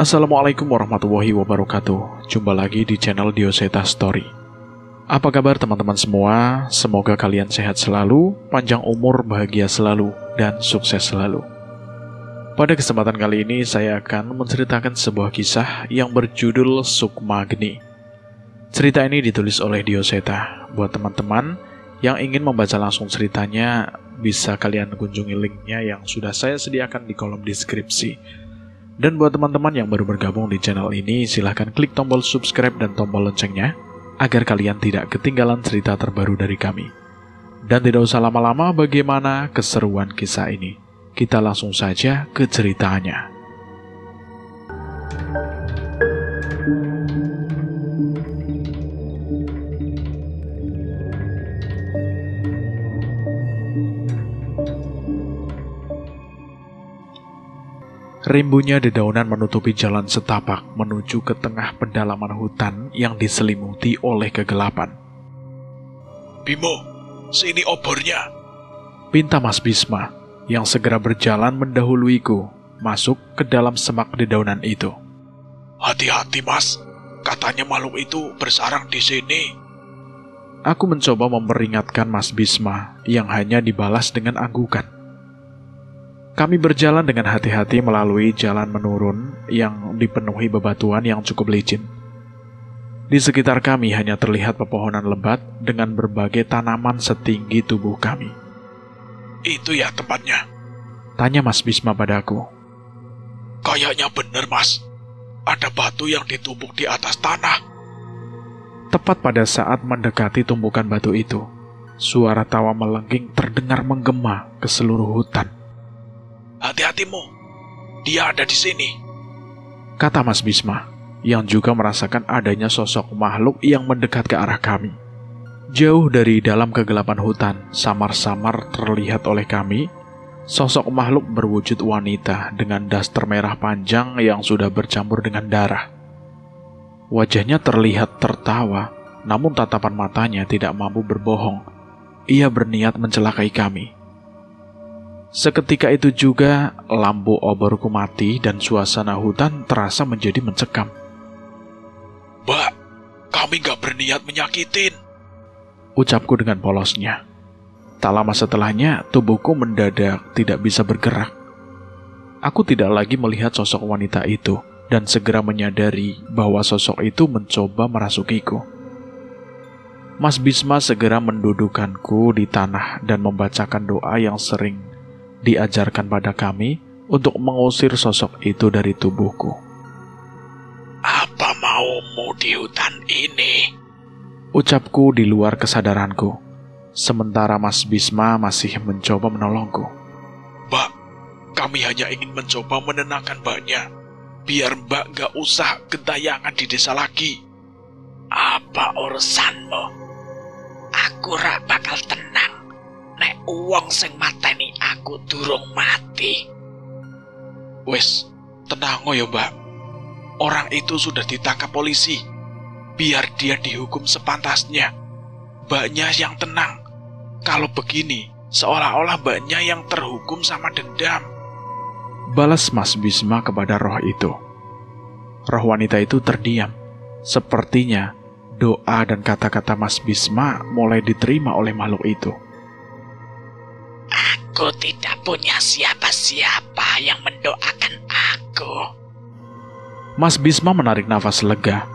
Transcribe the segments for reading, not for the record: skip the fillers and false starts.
Assalamualaikum warahmatullahi wabarakatuh. Jumpa lagi di channel Dioseta Story. Apa kabar teman-teman semua? Semoga kalian sehat selalu, panjang umur, bahagia selalu, dan sukses selalu. Pada kesempatan kali ini saya akan menceritakan sebuah kisah yang berjudul Sukmagni. Cerita ini ditulis oleh Dioseta. Buat teman-teman yang ingin membaca langsung ceritanya, bisa kalian kunjungi linknya yang sudah saya sediakan di kolom deskripsi. Dan buat teman-teman yang baru bergabung di channel ini, silahkan klik tombol subscribe dan tombol loncengnya, agar kalian tidak ketinggalan cerita terbaru dari kami. Dan tidak usah lama-lama, bagaimana keseruan kisah ini? Kita langsung saja ke ceritanya. Rimbunya dedaunan menutupi jalan setapak menuju ke tengah pedalaman hutan yang diselimuti oleh kegelapan. Bimo, sini obornya, pinta Mas Bisma yang segera berjalan mendahuluiku masuk ke dalam semak dedaunan itu. Hati-hati mas, katanya makhluk itu bersarang di sini. Aku mencoba memperingatkan Mas Bisma yang hanya dibalas dengan anggukan. Kami berjalan dengan hati-hati melalui jalan menurun yang dipenuhi bebatuan yang cukup licin. Di sekitar kami hanya terlihat pepohonan lebat dengan berbagai tanaman setinggi tubuh kami. Itu ya tempatnya? Tanya Mas Bisma padaku. Kayaknya bener mas, ada batu yang ditumpuk di atas tanah. Tepat pada saat mendekati tumpukan batu itu, suara tawa melengking terdengar menggema ke seluruh hutan. Hati-hatimu, dia ada di sini, kata Mas Bisma, yang juga merasakan adanya sosok makhluk yang mendekat ke arah kami. Jauh dari dalam kegelapan hutan, samar-samar terlihat oleh kami, sosok makhluk berwujud wanita dengan daster merah panjang yang sudah bercampur dengan darah. Wajahnya terlihat tertawa, namun tatapan matanya tidak mampu berbohong. Ia berniat mencelakai kami. Seketika itu juga, lampu oborku mati dan suasana hutan terasa menjadi mencekam. Mbak, kami gak berniat menyakitin, ucapku dengan polosnya. Tak lama setelahnya, tubuhku mendadak tidak bisa bergerak. Aku tidak lagi melihat sosok wanita itu, dan segera menyadari bahwa sosok itu mencoba merasukiku. Mas Bisma segera mendudukanku di tanah dan membacakan doa yang sering diajarkan pada kami untuk mengusir sosok itu dari tubuhku. Apa maumu di hutan ini? Ucapku di luar kesadaranku, sementara Mas Bisma masih mencoba menolongku. Mbak, kami hanya ingin mencoba menenangkan mbaknya, biar mbak gak usah gentayangan di desa lagi. Apa urusanmu? Aku rak bakal tenang nek uang sing mateni aku durung mati. Wes, tenang ya mbak. Orang itu sudah ditangkap polisi. Biar dia dihukum sepantasnya. Mbaknya yang tenang. Kalau begini, seolah-olah mbaknya yang terhukum sama dendam. Balas Mas Bisma kepada roh itu. Roh wanita itu terdiam. Sepertinya doa dan kata-kata Mas Bisma mulai diterima oleh makhluk itu. Aku tidak punya siapa-siapa yang mendoakan aku. Mas Bisma menarik nafas lega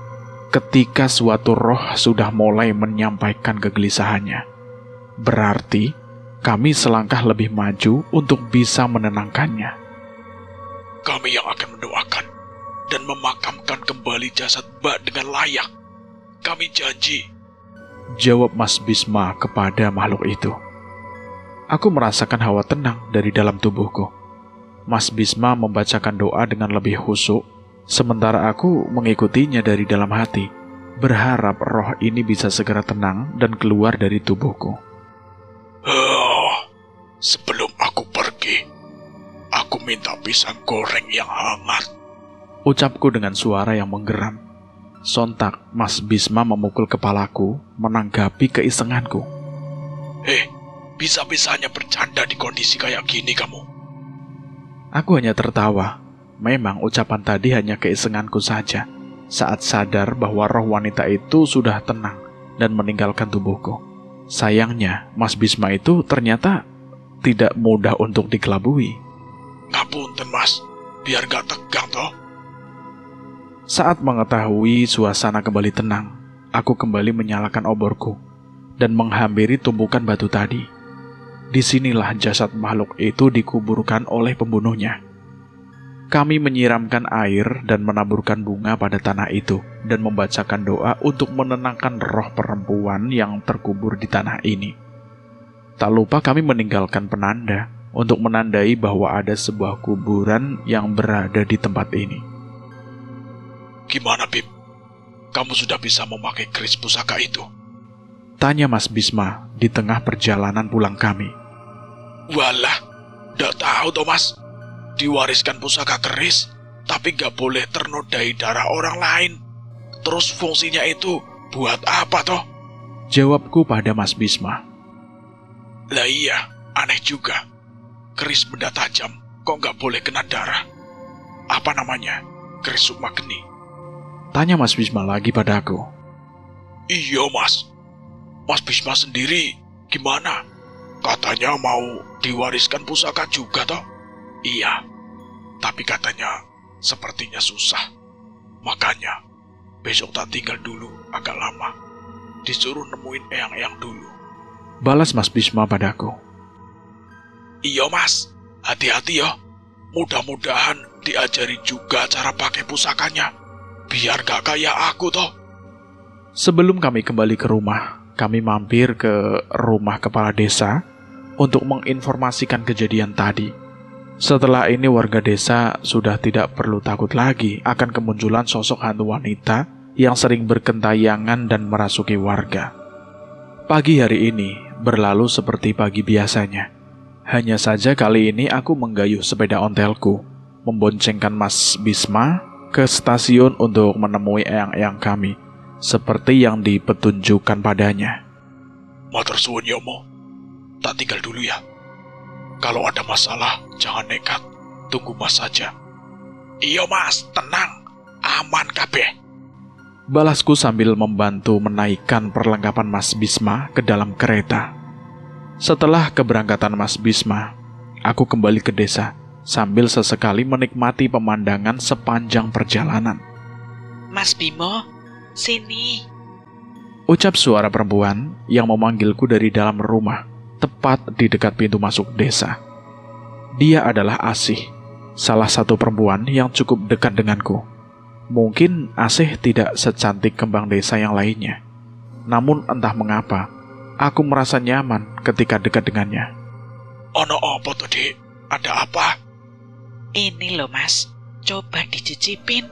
ketika suatu roh sudah mulai menyampaikan kegelisahannya. Berarti kami selangkah lebih maju untuk bisa menenangkannya. Kami yang akan mendoakan dan memakamkan kembali jasad mbak dengan layak. Kami janji, jawab Mas Bisma kepada makhluk itu. Aku merasakan hawa tenang dari dalam tubuhku. Mas Bisma membacakan doa dengan lebih khusyuk, sementara aku mengikutinya dari dalam hati, berharap roh ini bisa segera tenang dan keluar dari tubuhku. Sebelum aku pergi, aku minta pisang goreng yang hangat, ucapku dengan suara yang menggeram. Sontak Mas Bisma memukul kepalaku, menanggapi keisenganku. Bisa-bisanya bercanda di kondisi kayak gini kamu. Aku hanya tertawa. Memang ucapan tadi hanya keisenganku saja, saat sadar bahwa roh wanita itu sudah tenang dan meninggalkan tubuhku. Sayangnya, Mas Bisma itu ternyata tidak mudah untuk dikelabui. Ngapunten mas, biar gak tegang toh. Saat mengetahui suasana kembali tenang, aku kembali menyalakan oborku dan menghampiri tumpukan batu tadi. Disinilah jasad makhluk itu dikuburkan oleh pembunuhnya. Kami menyiramkan air dan menaburkan bunga pada tanah itu dan membacakan doa untuk menenangkan roh perempuan yang terkubur di tanah ini. Tak lupa kami meninggalkan penanda untuk menandai bahwa ada sebuah kuburan yang berada di tempat ini. Gimana Bib? Kamu sudah bisa memakai keris pusaka itu? Tanya Mas Bisma di tengah perjalanan pulang kami. Walah, gak tahu toh mas. Diwariskan pusaka keris, tapi gak boleh ternodai darah orang lain. Terus fungsinya itu buat apa toh? Jawabku pada Mas Bisma. Lah iya, aneh juga. Keris benda tajam, kok gak boleh kena darah? Apa namanya? Keris sukma geni. Tanya Mas Bisma lagi padaku. Iya mas. Mas Bisma sendiri gimana? Katanya mau diwariskan pusaka juga toh? Iya, tapi katanya sepertinya susah. Makanya besok tak tinggal dulu agak lama. Disuruh nemuin eyang-eyang dulu. Balas Mas Bisma padaku. Iya mas, hati-hati ya. Mudah-mudahan diajari juga cara pakai pusakanya. Biar gak kayak aku toh. Sebelum kami kembali ke rumah, kami mampir ke rumah kepala desa untuk menginformasikan kejadian tadi. Setelah ini warga desa sudah tidak perlu takut lagi akan kemunculan sosok hantu wanita yang sering berkentayangan dan merasuki warga. Pagi hari ini berlalu seperti pagi biasanya. Hanya saja kali ini aku menggayuh sepeda ontelku, memboncengkan Mas Bisma ke stasiun untuk menemui eyang-eyang kami, seperti yang dipetunjukkan padanya. Matur suwun ya Mo, tak tinggal dulu ya. Kalau ada masalah, jangan nekat. Tunggu mas saja. Iya mas, tenang. Aman kabeh. Balasku sambil membantu menaikkan perlengkapan Mas Bisma ke dalam kereta. Setelah keberangkatan Mas Bisma, aku kembali ke desa sambil sesekali menikmati pemandangan sepanjang perjalanan. Mas Bimo, sini. Ucap suara perempuan yang memanggilku dari dalam rumah, tepat di dekat pintu masuk desa. Dia adalah Asih, salah satu perempuan yang cukup dekat denganku. Mungkin Asih tidak secantik kembang desa yang lainnya. Namun entah mengapa, aku merasa nyaman ketika dekat dengannya. Ono apa tuh, Dik? Ada apa? Ini loh mas, coba dicicipin.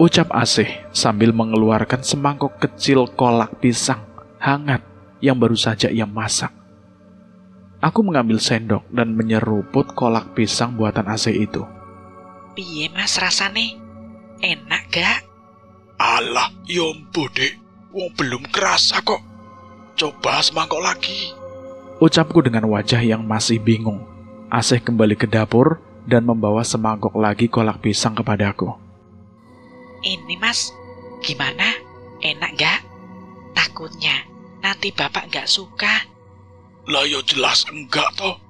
Ucap Asih sambil mengeluarkan semangkok kecil kolak pisang hangat yang baru saja ia masak. Aku mengambil sendok dan menyeruput kolak pisang buatan Asih itu. Piye mas rasane? Enak gak? Alah, yombo Dik. Wong belum kerasa kok. Coba semangkok lagi. Ucapku dengan wajah yang masih bingung. Asih kembali ke dapur dan membawa semangkok lagi kolak pisang kepadaku. Ini mas, gimana? Enak gak? Takutnya nanti bapak gak suka. Lah ya jelas enggak toh.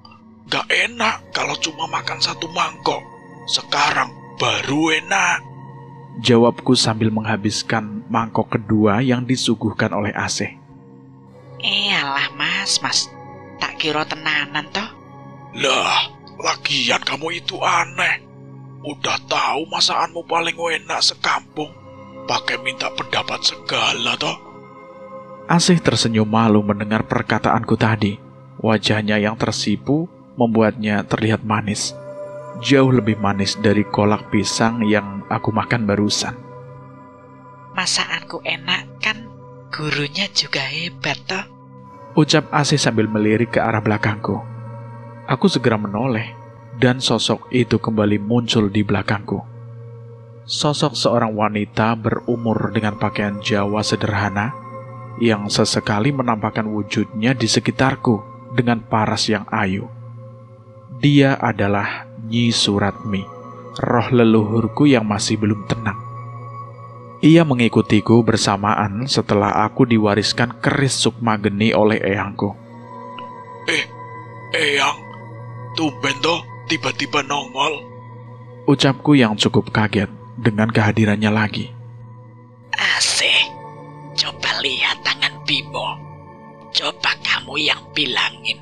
Gak enak kalau cuma makan satu mangkok. Sekarang baru enak. Jawabku sambil menghabiskan mangkok kedua yang disuguhkan oleh Asih. Alah mas, tak kira tenanan toh. Lah, lagian kamu itu aneh. Udah tahu masakanmu paling enak sekampung, pakai minta pendapat segala toh. Asih tersenyum malu mendengar perkataanku tadi. Wajahnya yang tersipu membuatnya terlihat manis. Jauh lebih manis dari kolak pisang yang aku makan barusan. Masakanku enak kan, gurunya juga hebat toh. Ucap Asih sambil melirik ke arah belakangku. Aku segera menoleh dan sosok itu kembali muncul di belakangku. Sosok seorang wanita berumur dengan pakaian Jawa sederhana yang sesekali menampakkan wujudnya di sekitarku dengan paras yang ayu. Dia adalah Nyi Suratmi, roh leluhurku yang masih belum tenang. Ia mengikutiku bersamaan setelah aku diwariskan keris Sukmageni oleh eyangku. Eyang, tumben toh tiba-tiba nongol. Ucapku yang cukup kaget dengan kehadirannya lagi. Asih, coba lihat tangan Bimo. Coba kamu yang bilangin.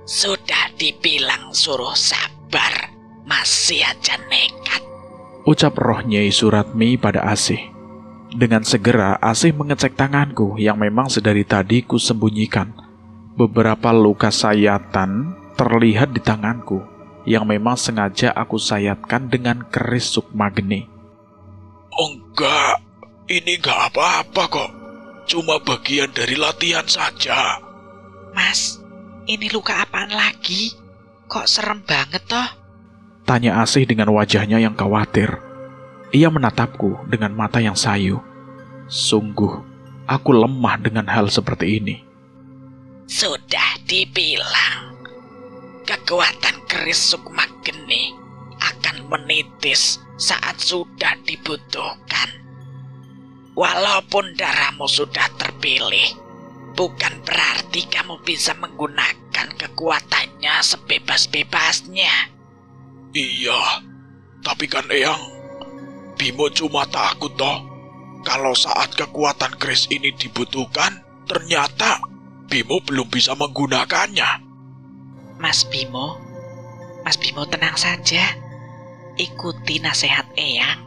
Sudah dibilang suruh sabar, masih aja nekat. Ucap roh Nyai Suratmi pada Asih. Dengan segera Asih mengecek tanganku yang memang sedari tadi ku sembunyikan. Beberapa luka sayatan terlihat di tanganku yang memang sengaja aku sayatkan dengan keris Sukmageni. Enggak, ini enggak apa-apa kok. Cuma bagian dari latihan saja. Mas, ini luka apaan lagi? Kok serem banget toh? Tanya Asih dengan wajahnya yang khawatir. Ia menatapku dengan mata yang sayu. Sungguh, aku lemah dengan hal seperti ini. Sudah dibilang, kekuatan keris Sukmageni akan menitis saat sudah dibutuhkan. Walaupun darahmu sudah terpilih, bukan berarti kamu bisa menggunakan kekuatannya sebebas-bebasnya. Iya, tapi kan Eyang, Bimo cuma takut toh. Kalau saat kekuatan keris ini dibutuhkan, ternyata Bimo belum bisa menggunakannya. Mas Bimo tenang saja. Ikuti nasihat Eyang.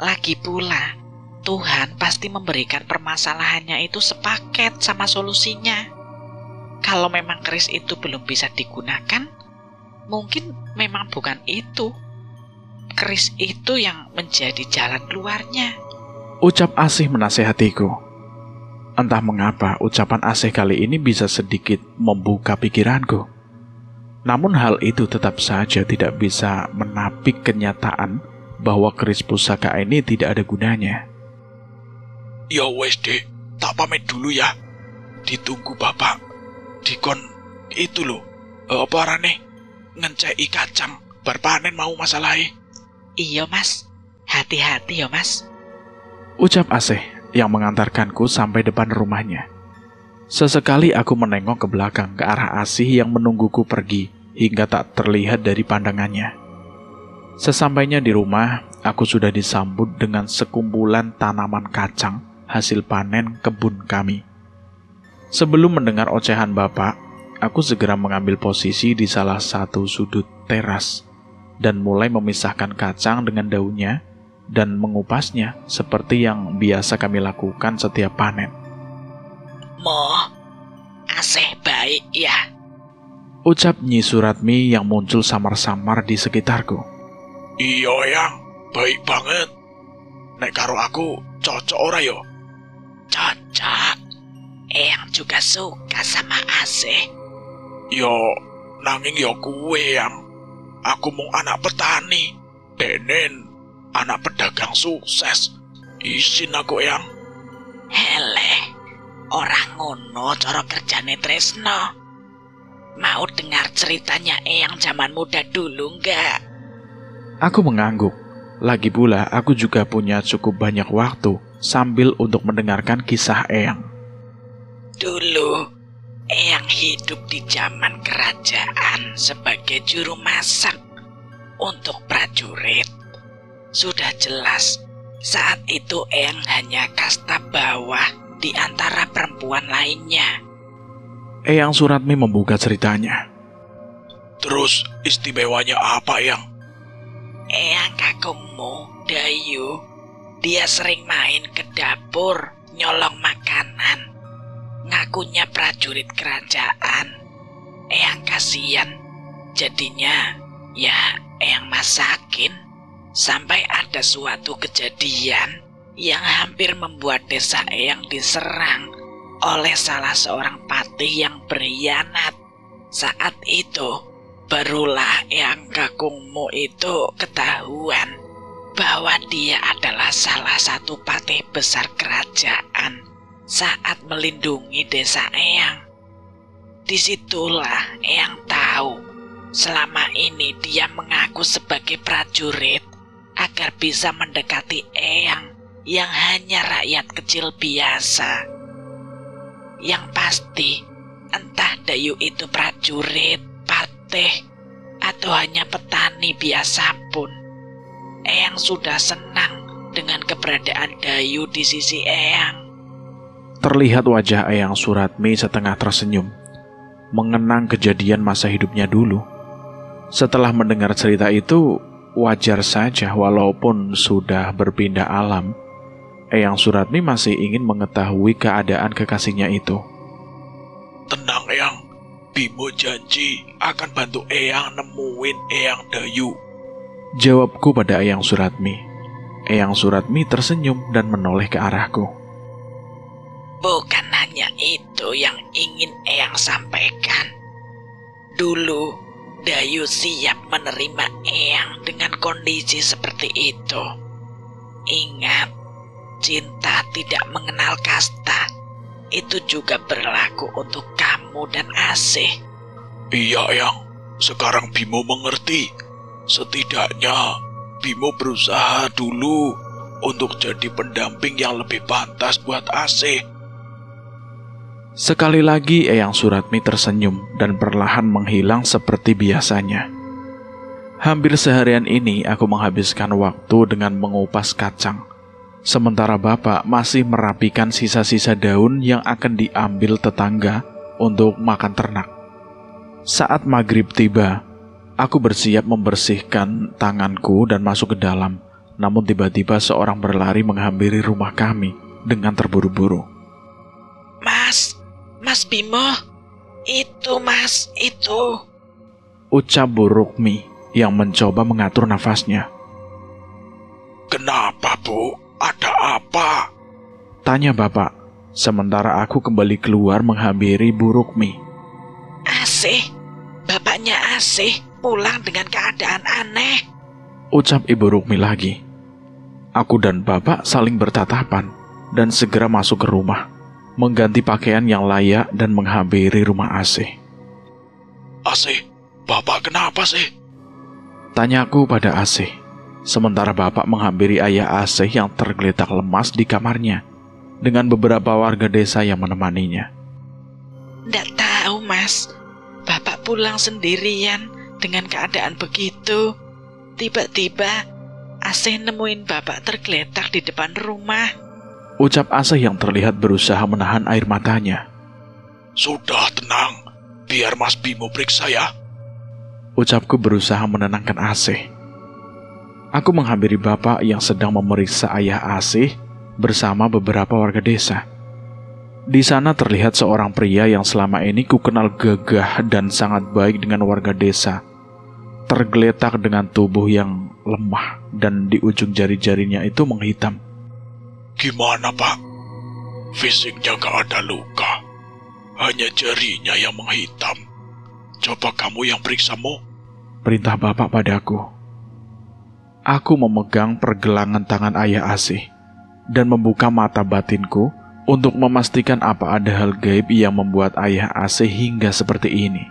Lagi pula, Tuhan pasti memberikan permasalahannya itu sepaket sama solusinya. Kalau memang keris itu belum bisa digunakan, mungkin memang bukan itu. Keris itu yang menjadi jalan keluarnya. Ucap Asih menasehatiku. Entah mengapa ucapan Asih kali ini bisa sedikit membuka pikiranku. Namun hal itu tetap saja tidak bisa menapik kenyataan bahwa keris pusaka ini tidak ada gunanya. Ya wes dek, tak pamit dulu ya. Ditunggu bapak. Dikon itu loh, apa rane ngencei kacang berpanen mau masalahnya. Iya mas, hati-hati ya mas. Ucap Asih yang mengantarkanku sampai depan rumahnya. Sesekali aku menengok ke belakang ke arah Asih yang menungguku pergi hingga tak terlihat dari pandangannya. Sesampainya di rumah, aku sudah disambut dengan sekumpulan tanaman kacang hasil panen kebun kami. Sebelum mendengar ocehan bapak, aku segera mengambil posisi di salah satu sudut teras dan mulai memisahkan kacang dengan daunnya dan mengupasnya seperti yang biasa kami lakukan setiap panen. Asih baik ya. Ucap Nyi Suratmi yang muncul samar-samar di sekitarku. Iya yang, baik banget. Nek karo aku cocok ora yo? Cocok. Eyang juga suka sama Asih. Yo, nanging yo kuwe yang. Aku mau anak petani. Denen, anak pedagang sukses. Isin aku yang. Hele, orang ngono cara kerjane Tresno. Mau dengar ceritanya Eyang zaman muda dulu enggak? Aku mengangguk. Lagi pula aku juga punya cukup banyak waktu sambil untuk mendengarkan kisah Eyang. Dulu, Eyang hidup di zaman kerajaan sebagai juru masak untuk prajurit. Sudah jelas, saat itu Eyang hanya kasta bawah di antara perempuan lainnya. Eyang Suratmi membuka ceritanya. Terus istimewanya apa yang? Eyang kakungmu, Dayu, dia sering main ke dapur nyolong makanan. Ngakunya prajurit kerajaan. Eyang kasihan, jadinya ya Eyang masakin. Sampai ada suatu kejadian yang hampir membuat desa Eyang diserang oleh salah seorang patih yang berkhianat. Saat itu barulah Eyang kakungmu itu ketahuan bahwa dia adalah salah satu patih besar kerajaan saat melindungi desa Eyang. Disitulah Eyang tahu selama ini dia mengaku sebagai prajurit agar bisa mendekati Eyang yang hanya rakyat kecil biasa. Yang pasti, entah Dayu itu prajurit, patih, atau hanya petani biasa pun, Eyang sudah senang dengan keberadaan Dayu di sisi Eyang. Terlihat wajah Eyang Suratmi setengah tersenyum, mengenang kejadian masa hidupnya dulu. Setelah mendengar cerita itu, wajar saja walaupun sudah berpindah alam, Eyang Suratmi masih ingin mengetahui keadaan kekasihnya itu. Tenang Eyang, Bimo janji akan bantu Eyang nemuin Eyang Dayu. Jawabku pada Eyang Suratmi. Eyang Suratmi tersenyum dan menoleh ke arahku. Bukan hanya itu yang ingin Eyang sampaikan. Dulu, Dayu siap menerima Eyang dengan kondisi seperti itu. Ingat, cinta tidak mengenal kasta. Itu juga berlaku untuk kamu dan Asih. Iya Eyang, sekarang Bimo mengerti. Setidaknya Bimo berusaha dulu untuk jadi pendamping yang lebih pantas buat Asih. Sekali lagi Eyang Suratmi tersenyum dan perlahan menghilang seperti biasanya. Hampir seharian ini aku menghabiskan waktu dengan mengupas kacang, sementara bapak masih merapikan sisa-sisa daun yang akan diambil tetangga untuk makan ternak. Saat maghrib tiba, aku bersiap membersihkan tanganku dan masuk ke dalam, namun tiba-tiba seorang berlari menghampiri rumah kami dengan terburu-buru. Mas Bimo, itu. Ucap Bu Rukmi yang mencoba mengatur nafasnya. Kenapa Bu? Ada apa? Tanya bapak, sementara aku kembali keluar menghampiri Bu Rukmi. Asih, bapaknya Asih pulang dengan keadaan aneh. Ucap Ibu Rukmi lagi. Aku dan bapak saling bertatapan dan segera masuk ke rumah, mengganti pakaian yang layak dan menghampiri rumah Asih. Asih, Bapak kenapa sih? Tanyaku pada Asih, sementara bapak menghampiri ayah Asih yang tergeletak lemas di kamarnya, dengan beberapa warga desa yang menemaninya. Nggak tahu mas, bapak pulang sendirian dengan keadaan begitu. Tiba-tiba Asih nemuin bapak tergeletak di depan rumah. Ucap Asih yang terlihat berusaha menahan air matanya. Sudah tenang, biar Mas Bimo periksa ya. Ucapku berusaha menenangkan Asih. Aku menghampiri bapak yang sedang memeriksa ayah Asih bersama beberapa warga desa. Di sana terlihat seorang pria yang selama ini kukenal gagah dan sangat baik dengan warga desa, tergeletak dengan tubuh yang lemah dan di ujung jari-jarinya itu menghitam. Gimana Pak? Fisiknya gak ada luka, hanya jarinya yang menghitam. Coba kamu yang periksa Mo. Perintah bapak padaku. Aku memegang pergelangan tangan ayah Asih dan membuka mata batinku untuk memastikan apa ada hal gaib yang membuat ayah Asih hingga seperti ini.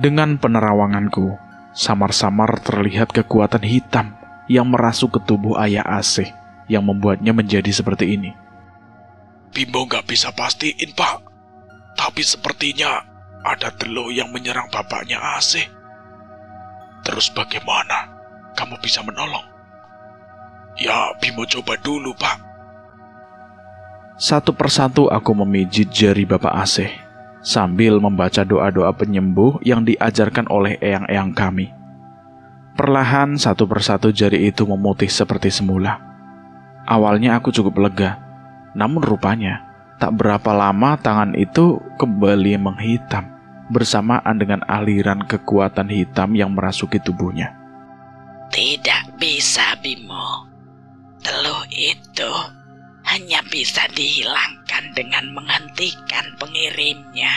Dengan penerawanganku, samar-samar terlihat kekuatan hitam yang merasuk ke tubuh ayah Asih yang membuatnya menjadi seperti ini. Bimo gak bisa pastiin Pak, tapi sepertinya ada teluh yang menyerang bapaknya Asih. Terus bagaimana kamu bisa menolong? Ya Bimo coba dulu Pak. Satu persatu aku memijit jari bapak Asih sambil membaca doa-doa penyembuh yang diajarkan oleh eyang-eyang kami. Perlahan satu persatu jari itu memutih seperti semula. Awalnya aku cukup lega, namun rupanya tak berapa lama tangan itu kembali menghitam bersamaan dengan aliran kekuatan hitam yang merasuki tubuhnya. Tidak bisa Bimo, teluh itu hanya bisa dihilangkan dengan menghentikan pengirimnya.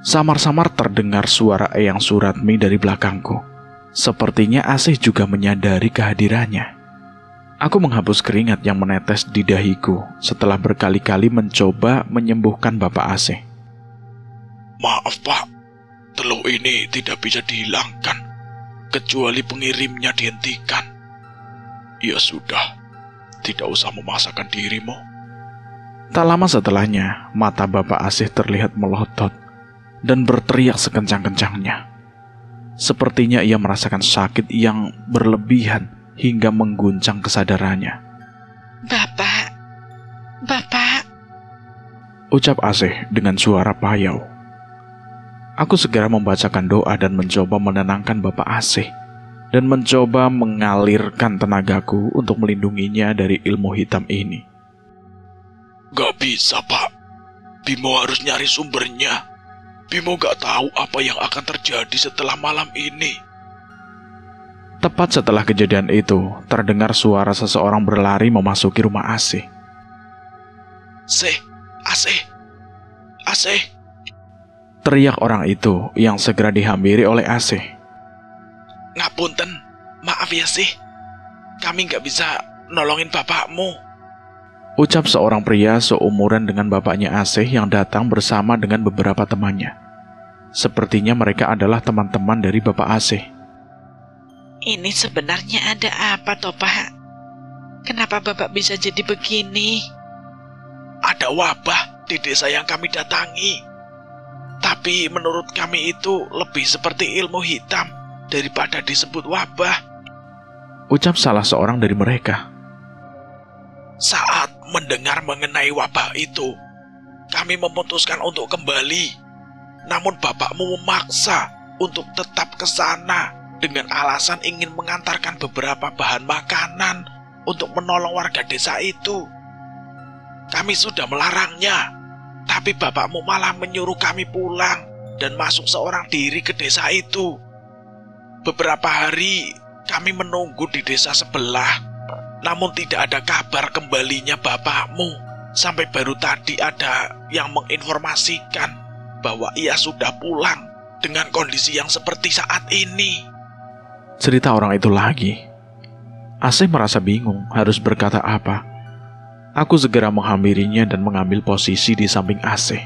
Samar-samar terdengar suara Eyang Suratmi dari belakangku. Sepertinya Asih juga menyadari kehadirannya. Aku menghapus keringat yang menetes di dahiku setelah berkali-kali mencoba menyembuhkan bapak Asih. Maaf Pak, teluh ini tidak bisa dihilangkan kecuali pengirimnya dihentikan. Ya sudah, tidak usah memaksakan dirimu. Tak lama setelahnya, mata Bapak Asih terlihat melotot dan berteriak sekencang-kencangnya. Sepertinya ia merasakan sakit yang berlebihan hingga mengguncang kesadarannya. Bapak, Ucap Asih dengan suara payau. Aku segera membacakan doa dan mencoba menenangkan Bapak Asih dan mencoba mengalirkan tenagaku untuk melindunginya dari ilmu hitam ini. Gak bisa, Pak. Bimo harus nyari sumbernya. Bimo gak tahu apa yang akan terjadi setelah malam ini. Tepat setelah kejadian itu, terdengar suara seseorang berlari memasuki rumah Asih. Asih. Teriak orang itu yang segera dihampiri oleh Asih. Ngapunten, maaf ya sih. Kami gak bisa nolongin bapakmu. Ucap seorang pria seumuran dengan bapaknya Asih yang datang bersama dengan beberapa temannya. Sepertinya mereka adalah teman-teman dari Bapak Asih. ini sebenarnya ada apa toh, Pak? Kenapa Bapak bisa jadi begini? Ada wabah di desa yang kami datangi. Tapi menurut kami itu lebih seperti ilmu hitam daripada disebut wabah. Ucap salah seorang dari mereka. Saat mendengar mengenai wabah itu, kami memutuskan untuk kembali. Namun bapakmu memaksa untuk tetap ke sana dengan alasan ingin mengantarkan beberapa bahan makanan untuk menolong warga desa itu. Kami sudah melarangnya, tapi bapakmu malah menyuruh kami pulang dan masuk seorang diri ke desa itu. Beberapa hari kami menunggu di desa sebelah. Namun tidak ada kabar kembalinya bapakmu. Sampai baru tadi ada yang menginformasikan bahwa ia sudah pulang dengan kondisi yang seperti saat ini. Cerita orang itu lagi. Asih merasa bingung harus berkata apa. Aku segera menghampirinya dan mengambil posisi di samping Asih.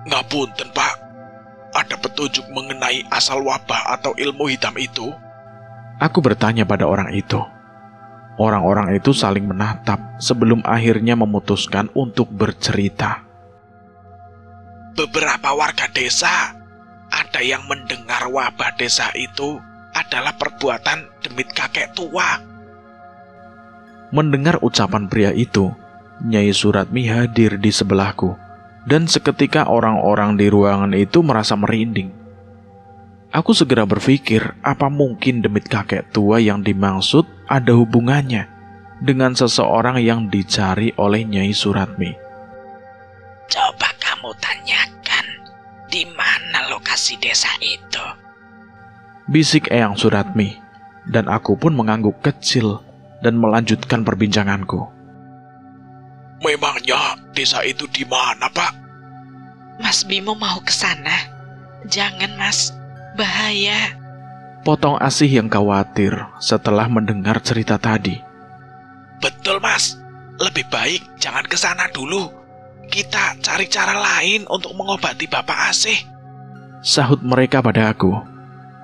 Ngapunten, Pak. Ada petunjuk mengenai asal wabah atau ilmu hitam itu? Aku bertanya pada orang itu. Orang-orang itu saling menatap sebelum akhirnya memutuskan untuk bercerita. Beberapa warga desa ada yang mendengar wabah desa itu adalah perbuatan demit kakek tua. Mendengar ucapan pria itu, Nyai Suratmi hadir di sebelahku, dan seketika orang-orang di ruangan itu merasa merinding. Aku segera berpikir, apa mungkin demit kakek tua yang dimaksud ada hubungannya dengan seseorang yang dicari oleh Nyai Suratmi. Coba kamu tanyakan di mana lokasi desa itu. Bisik Eyang Suratmi, dan aku pun mengangguk kecil dan melanjutkan perbincanganku. Memangnya desa itu di mana, Pak? Mas Bimo mau ke sana? Jangan, Mas. Bahaya. Potong Asih yang khawatir setelah mendengar cerita tadi. Betul, Mas. Lebih baik jangan ke sana dulu. Kita cari cara lain untuk mengobati Bapak Asih. Sahut mereka pada aku.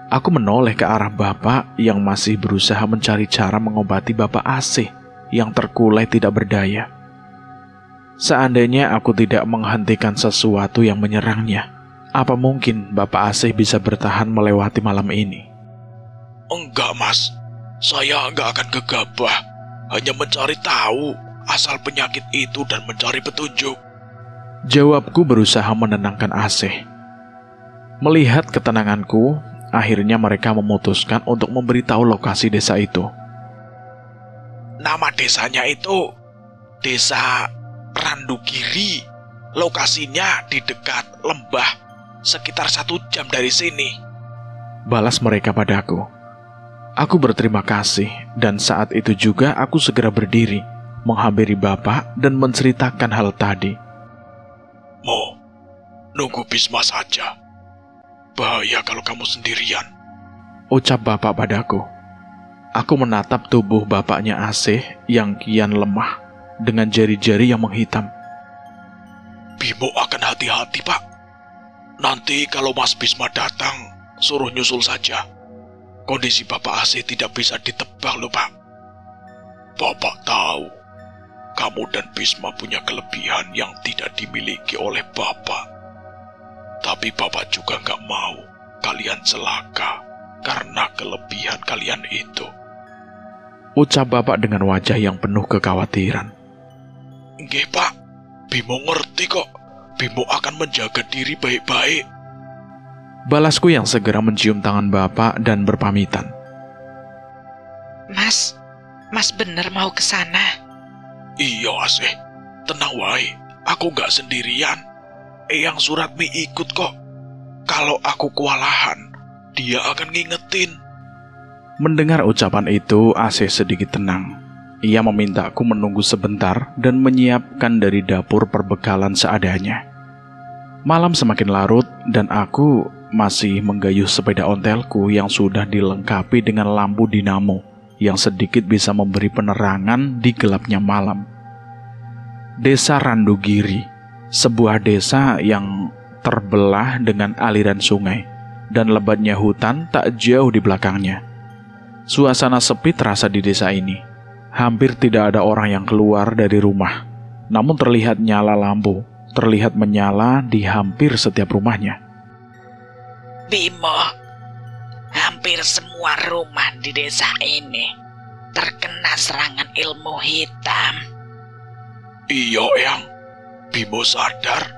Aku menoleh ke arah Bapak yang masih berusaha mencari cara mengobati Bapak Asih yang terkulai tidak berdaya. Seandainya aku tidak menghentikan sesuatu yang menyerangnya, apa mungkin Bapak Asih bisa bertahan melewati malam ini? Enggak, Mas. Saya enggak akan gegabah. Hanya mencari tahu asal penyakit itu dan mencari petunjuk. Jawabku berusaha menenangkan Asih. Melihat ketenanganku, akhirnya mereka memutuskan untuk memberitahu lokasi desa itu. Nama desanya itu Desa Randugiri. Lokasinya di dekat lembah, sekitar 1 jam dari sini. Balas mereka padaku. Aku berterima kasih, dan saat itu juga aku segera berdiri, menghampiri Bapak dan menceritakan hal tadi. Mo, nunggu Bisma saja. Bahaya kalau kamu sendirian. Ucap Bapak padaku. Aku menatap tubuh bapaknya Asih yang kian lemah, dengan jari-jari yang menghitam. Bimo akan hati-hati, Pak. Nanti kalau Mas Bisma datang, suruh nyusul saja. Kondisi Bapak Asih tidak bisa ditebak loh, Pak. Bapak tahu, kamu dan Bisma punya kelebihan yang tidak dimiliki oleh Bapak. Tapi Bapak juga nggak mau kalian celaka karena kelebihan kalian itu. Ucap bapak dengan wajah yang penuh kekhawatiran. Nggih, Pak. Bimo ngerti kok. Bimo akan menjaga diri baik-baik. Balasku yang segera mencium tangan bapak dan berpamitan. Mas bener mau ke sana? Iya, Asih. Tenang wae. Aku nggak sendirian. Eyang Suratmi ikut kok. Kalau aku kewalahan, dia akan ngingetin. Mendengar ucapan itu, Asih sedikit tenang. Ia memintaku menunggu sebentar dan menyiapkan dari dapur perbekalan seadanya. Malam semakin larut dan aku masih menggayuh sepeda ontelku yang sudah dilengkapi dengan lampu dinamo yang sedikit bisa memberi penerangan di gelapnya malam. Desa Randugiri, sebuah desa yang terbelah dengan aliran sungai dan lebatnya hutan tak jauh di belakangnya. Suasana sepi terasa di desa ini. Hampir tidak ada orang yang keluar dari rumah. Namun terlihat nyala lampu, terlihat menyala di hampir setiap rumahnya. Bimo, hampir semua rumah di desa ini terkena serangan ilmu hitam. Iya, Eyang. Bimo sadar.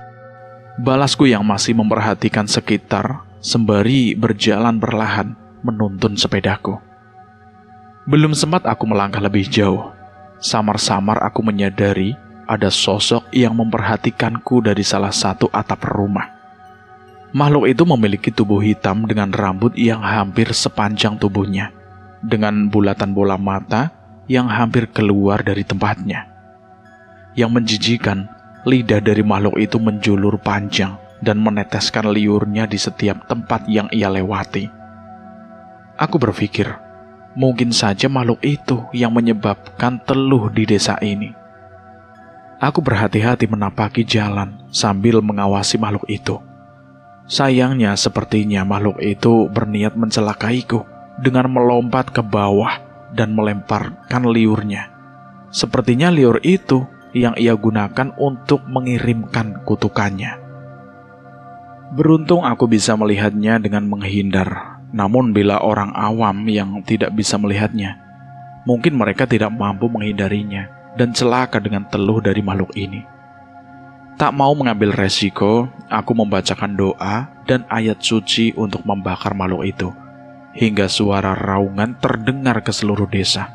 Balasku yang masih memperhatikan sekitar sembari berjalan perlahan menuntun sepedaku. Belum sempat aku melangkah lebih jauh, samar-samar aku menyadari ada sosok yang memperhatikanku dari salah satu atap rumah. Makhluk itu memiliki tubuh hitam dengan rambut yang hampir sepanjang tubuhnya, dengan bulatan bola mata yang hampir keluar dari tempatnya. Yang menjijikan, lidah dari makhluk itu menjulur panjang dan meneteskan liurnya di setiap tempat yang ia lewati. Aku berpikir, mungkin saja makhluk itu yang menyebabkan teluh di desa ini. Aku berhati-hati menapaki jalan sambil mengawasi makhluk itu. Sayangnya sepertinya makhluk itu berniat mencelakaiku dengan melompat ke bawah dan melemparkan liurnya. Sepertinya liur itu yang ia gunakan untuk mengirimkan kutukannya. Beruntung aku bisa melihatnya dengan menghindar. Namun bila orang awam yang tidak bisa melihatnya, mungkin mereka tidak mampu menghindarinya dan celaka dengan teluh dari makhluk ini. Tak mau mengambil resiko, aku membacakan doa dan ayat suci untuk membakar makhluk itu, hingga suara raungan terdengar ke seluruh desa.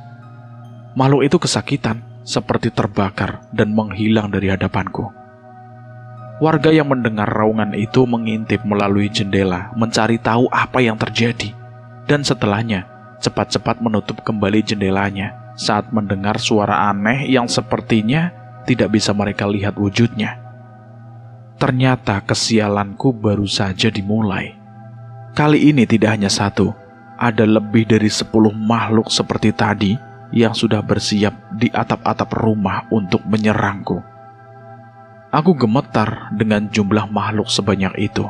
Makhluk itu kesakitan, seperti terbakar dan menghilang dari hadapanku. Warga yang mendengar raungan itu mengintip melalui jendela mencari tahu apa yang terjadi, dan setelahnya cepat-cepat menutup kembali jendelanya saat mendengar suara aneh yang sepertinya tidak bisa mereka lihat wujudnya. Ternyata kesialanku baru saja dimulai. Kali ini tidak hanya satu, ada lebih dari 10 makhluk seperti tadi yang sudah bersiap di atap-atap rumah untuk menyerangku. Aku gemetar dengan jumlah makhluk sebanyak itu.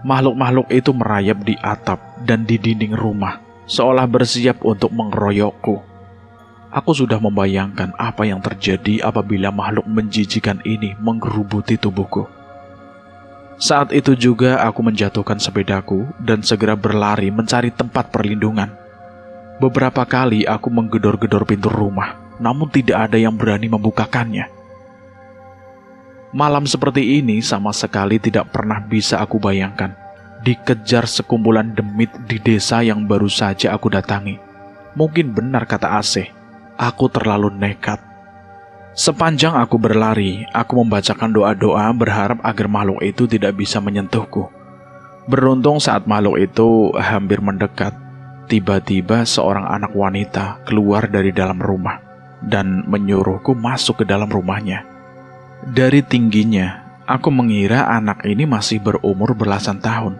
Makhluk-makhluk itu merayap di atap dan di dinding rumah, seolah bersiap untuk mengeroyokku. Aku sudah membayangkan apa yang terjadi apabila makhluk menjijikan ini menggerubuti tubuhku. Saat itu juga aku menjatuhkan sepedaku dan segera berlari mencari tempat perlindungan. Beberapa kali aku menggedor-gedor pintu rumah, namun tidak ada yang berani membukakannya. Malam seperti ini sama sekali tidak pernah bisa aku bayangkan. Dikejar sekumpulan demit di desa yang baru saja aku datangi. Mungkin benar kata Asih, aku terlalu nekat. Sepanjang aku berlari, aku membacakan doa-doa berharap agar makhluk itu tidak bisa menyentuhku. Beruntung saat makhluk itu hampir mendekat, tiba-tiba seorang anak wanita keluar dari dalam rumah dan menyuruhku masuk ke dalam rumahnya. Dari tingginya, aku mengira anak ini masih berumur belasan tahun.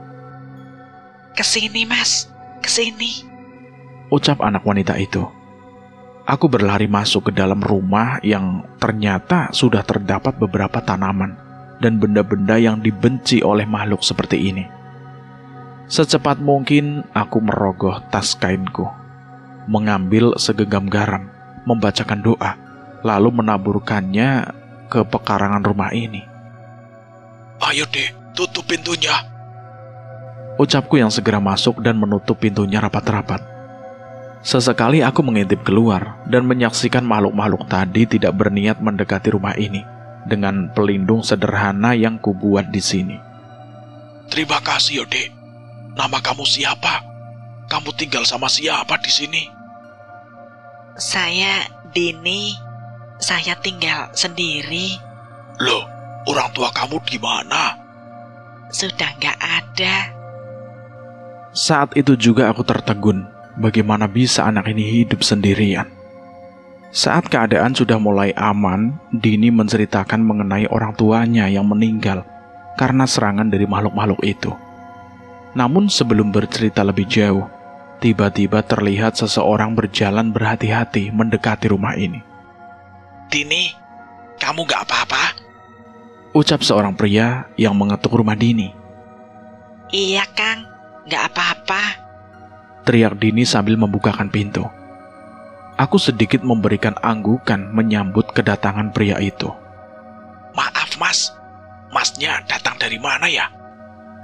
Kesini, Mas, kesini, ucap anak wanita itu. Aku berlari masuk ke dalam rumah yang ternyata sudah terdapat beberapa tanaman dan benda-benda yang dibenci oleh makhluk seperti ini. Secepat mungkin aku merogoh tas kainku, mengambil segenggam garam, membacakan doa, lalu menaburkannya ke pekarangan rumah ini. Ayo dek, tutup pintunya. Ucapku yang segera masuk dan menutup pintunya rapat-rapat. Sesekali aku mengintip keluar dan menyaksikan makhluk-makhluk tadi tidak berniat mendekati rumah ini dengan pelindung sederhana yang kubuat di sini. Terima kasih, dek. Nama kamu siapa? Kamu tinggal sama siapa di sini? Saya Dini. Saya tinggal sendiri. Loh, orang tua kamu di mana? Sudah nggak ada. Saat itu juga aku tertegun, bagaimana bisa anak ini hidup sendirian. Saat keadaan sudah mulai aman, Dini menceritakan mengenai orang tuanya yang meninggal karena serangan dari makhluk-makhluk itu. Namun sebelum bercerita lebih jauh, tiba-tiba terlihat seseorang berjalan berhati-hati mendekati rumah ini. Dini, kamu gak apa-apa? Ucap seorang pria yang mengetuk rumah Dini. Iya, Kang. Nggak apa-apa. Teriak Dini sambil membukakan pintu. Aku sedikit memberikan anggukan menyambut kedatangan pria itu. Maaf, Mas. Masnya datang dari mana ya?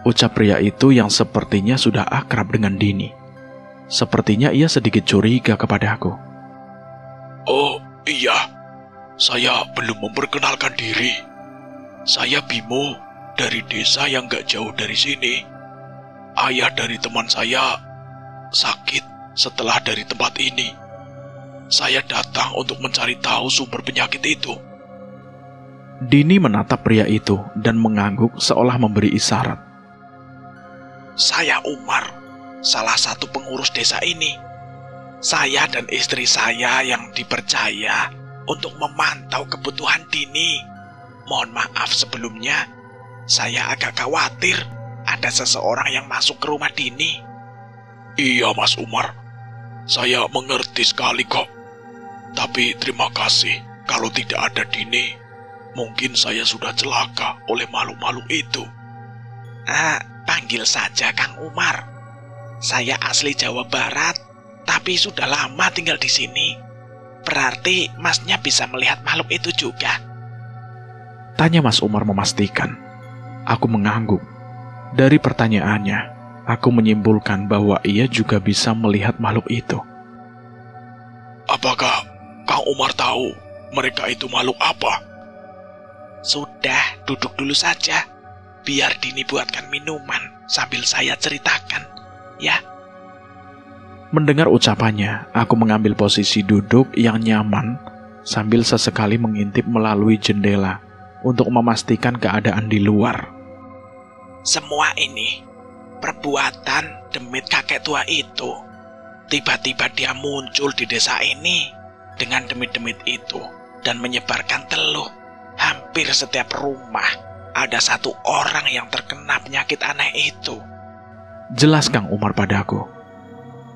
Ucap pria itu yang sepertinya sudah akrab dengan Dini. Sepertinya ia sedikit curiga kepadaku. Oh, iya. Saya belum memperkenalkan diri. Saya Bimo dari desa yang gak jauh dari sini. Ayah dari teman saya sakit setelah dari tempat ini. Saya datang untuk mencari tahu sumber penyakit itu. Dini menatap pria itu dan mengangguk seolah memberi isyarat. Saya Umar, salah satu pengurus desa ini. Saya dan istri saya yang dipercaya untuk memantau kebutuhan Dini. Mohon maaf sebelumnya, saya agak khawatir ada seseorang yang masuk ke rumah Dini. Iya, Mas Umar. Saya mengerti sekali kok. Tapi terima kasih, kalau tidak ada Dini, mungkin saya sudah celaka oleh makhluk-makhluk itu. Panggil saja Kang Umar. Saya asli Jawa Barat, tapi sudah lama tinggal di sini. Berarti Masnya bisa melihat makhluk itu juga? Tanya Mas Umar memastikan. Aku mengangguk. Dari pertanyaannya, aku menyimpulkan bahwa ia juga bisa melihat makhluk itu. Apakah Kang Umar tahu mereka itu makhluk apa? Sudah, duduk dulu saja. Biar Dini buatkan minuman sambil saya ceritakan, ya. Mendengar ucapannya, aku mengambil posisi duduk yang nyaman sambil sesekali mengintip melalui jendela untuk memastikan keadaan di luar. Semua ini perbuatan demit kakek tua itu. Tiba-tiba dia muncul di desa ini dengan demit-demit itu dan menyebarkan teluh. Hampir setiap rumah ada satu orang yang terkena penyakit aneh itu. Jelas Kang Umar padaku.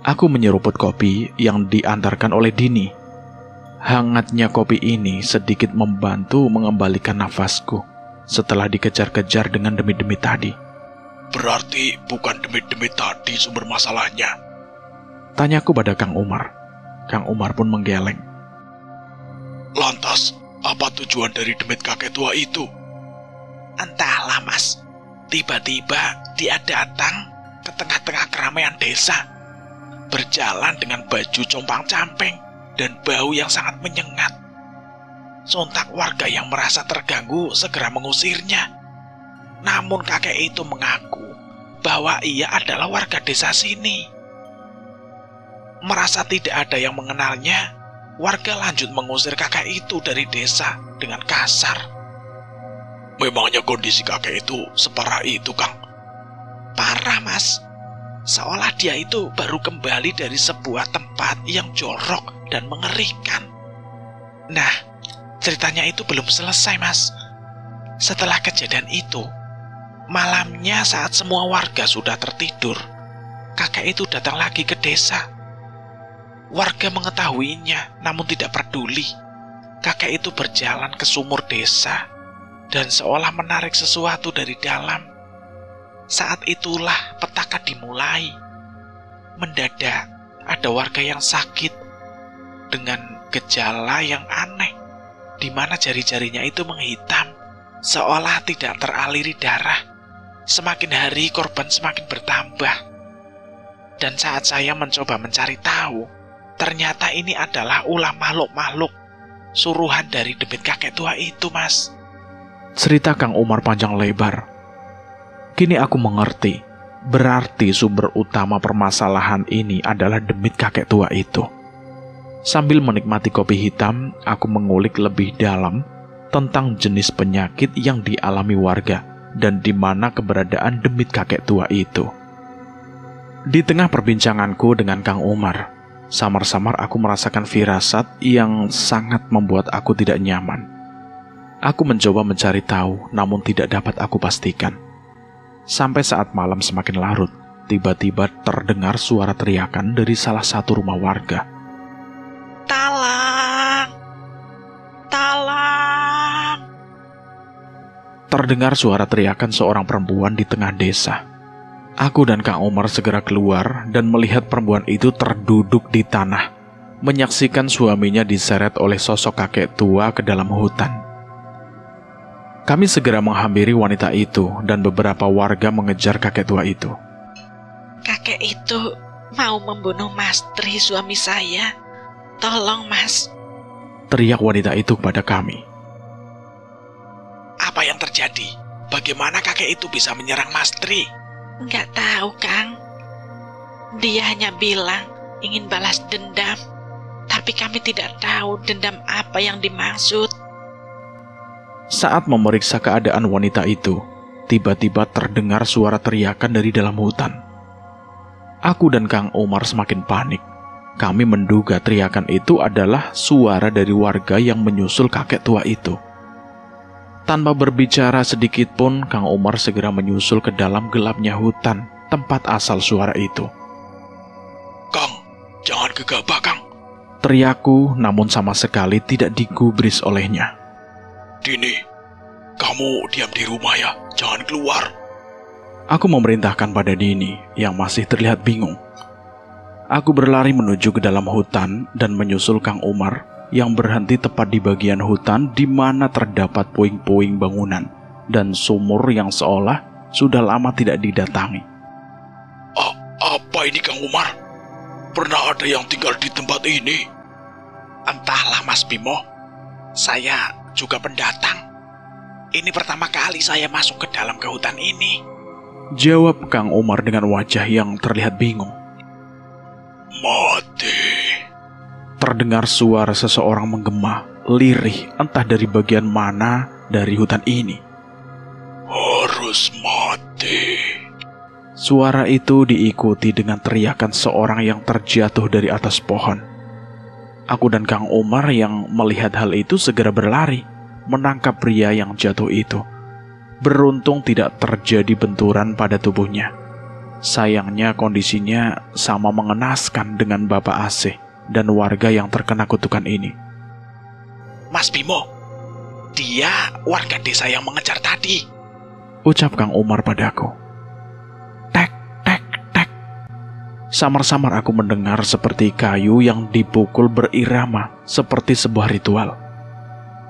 Aku menyeruput kopi yang diantarkan oleh Dini. Hangatnya kopi ini sedikit membantu mengembalikan nafasku setelah dikejar-kejar dengan demit-demit tadi. Berarti bukan demit-demit tadi sumber masalahnya? Tanyaku pada Kang Umar. Kang Umar pun menggeleng. Lantas, apa tujuan dari demit kakek tua itu? Entahlah, Mas. Tiba-tiba dia datang ke tengah-tengah keramaian desa, berjalan dengan baju compang-camping dan bau yang sangat menyengat. Sontak warga yang merasa terganggu segera mengusirnya. Namun kakek itu mengaku bahwa ia adalah warga desa sini. Merasa tidak ada yang mengenalnya, warga lanjut mengusir kakek itu dari desa dengan kasar. Memangnya kondisi kakek itu separah itu, Kang? Parah, Mas. Seolah dia itu baru kembali dari sebuah tempat yang jorok dan mengerikan. Nah, ceritanya itu belum selesai, Mas. Setelah kejadian itu, malamnya saat semua warga sudah tertidur, kakek itu datang lagi ke desa. Warga mengetahuinya, namun tidak peduli. Kakek itu berjalan ke sumur desa dan seolah menarik sesuatu dari dalam. Saat itulah petaka dimulai. Mendadak ada warga yang sakit dengan gejala yang aneh, di mana jari-jarinya itu menghitam, seolah tidak teraliri darah. Semakin hari korban semakin bertambah. Dan saat saya mencoba mencari tahu, ternyata ini adalah ulah makhluk-makhluk suruhan dari demit kakek tua itu, Mas. Cerita Kang Umar panjang lebar. Kini aku mengerti, berarti sumber utama permasalahan ini adalah demit kakek tua itu. Sambil menikmati kopi hitam, aku mengulik lebih dalam tentang jenis penyakit yang dialami warga dan di mana keberadaan demit kakek tua itu. Di tengah perbincanganku dengan Kang Umar, samar-samar aku merasakan firasat yang sangat membuat aku tidak nyaman. Aku mencoba mencari tahu, namun tidak dapat aku pastikan. Sampai saat malam semakin larut, tiba-tiba terdengar suara teriakan dari salah satu rumah warga. Tolong! Tolong! Terdengar suara teriakan seorang perempuan di tengah desa. Aku dan Kang Umar segera keluar dan melihat perempuan itu terduduk di tanah, menyaksikan suaminya diseret oleh sosok kakek tua ke dalam hutan. Kami segera menghampiri wanita itu dan beberapa warga mengejar kakek tua itu. Kakek itu mau membunuh Mas Tri, suami saya. Tolong, Mas. Teriak wanita itu kepada kami. Apa yang terjadi? Bagaimana kakek itu bisa menyerang Mas Tri? Nggak tahu, Kang. Dia hanya bilang ingin balas dendam. Tapi kami tidak tahu dendam apa yang dimaksud. Saat memeriksa keadaan wanita itu, tiba-tiba terdengar suara teriakan dari dalam hutan. Aku dan Kang Umar semakin panik. Kami menduga teriakan itu adalah suara dari warga yang menyusul kakek tua itu. Tanpa berbicara sedikit pun, Kang Umar segera menyusul ke dalam gelapnya hutan, tempat asal suara itu. Kang, jangan gegabah, Kang. Teriakku, namun sama sekali tidak digubris olehnya. Dini, kamu diam di rumah ya, jangan keluar. Aku memerintahkan pada Dini yang masih terlihat bingung. Aku berlari menuju ke dalam hutan dan menyusul Kang Umar yang berhenti tepat di bagian hutan di mana terdapat puing-puing bangunan dan sumur yang seolah sudah lama tidak didatangi. Apa ini, Kang Umar? Pernah ada yang tinggal di tempat ini? Entahlah, Mas Bimo. Saya juga pendatang. Ini pertama kali saya masuk ke dalam ke hutan ini. Jawab Kang Umar dengan wajah yang terlihat bingung. Mati. Terdengar suara seseorang menggema, lirih, entah dari bagian mana dari hutan ini. Harus mati. Suara itu diikuti dengan teriakan seorang yang terjatuh dari atas pohon. Aku dan Kang Umar yang melihat hal itu segera berlari, menangkap pria yang jatuh itu. Beruntung tidak terjadi benturan pada tubuhnya. Sayangnya kondisinya sama mengenaskan dengan Bapak Asih dan warga yang terkena kutukan ini. Mas Bimo, dia warga desa yang mengejar tadi. Ucap Kang Umar padaku. Tek, tek, tek. Samar-samar aku mendengar seperti kayu yang dipukul berirama, seperti sebuah ritual.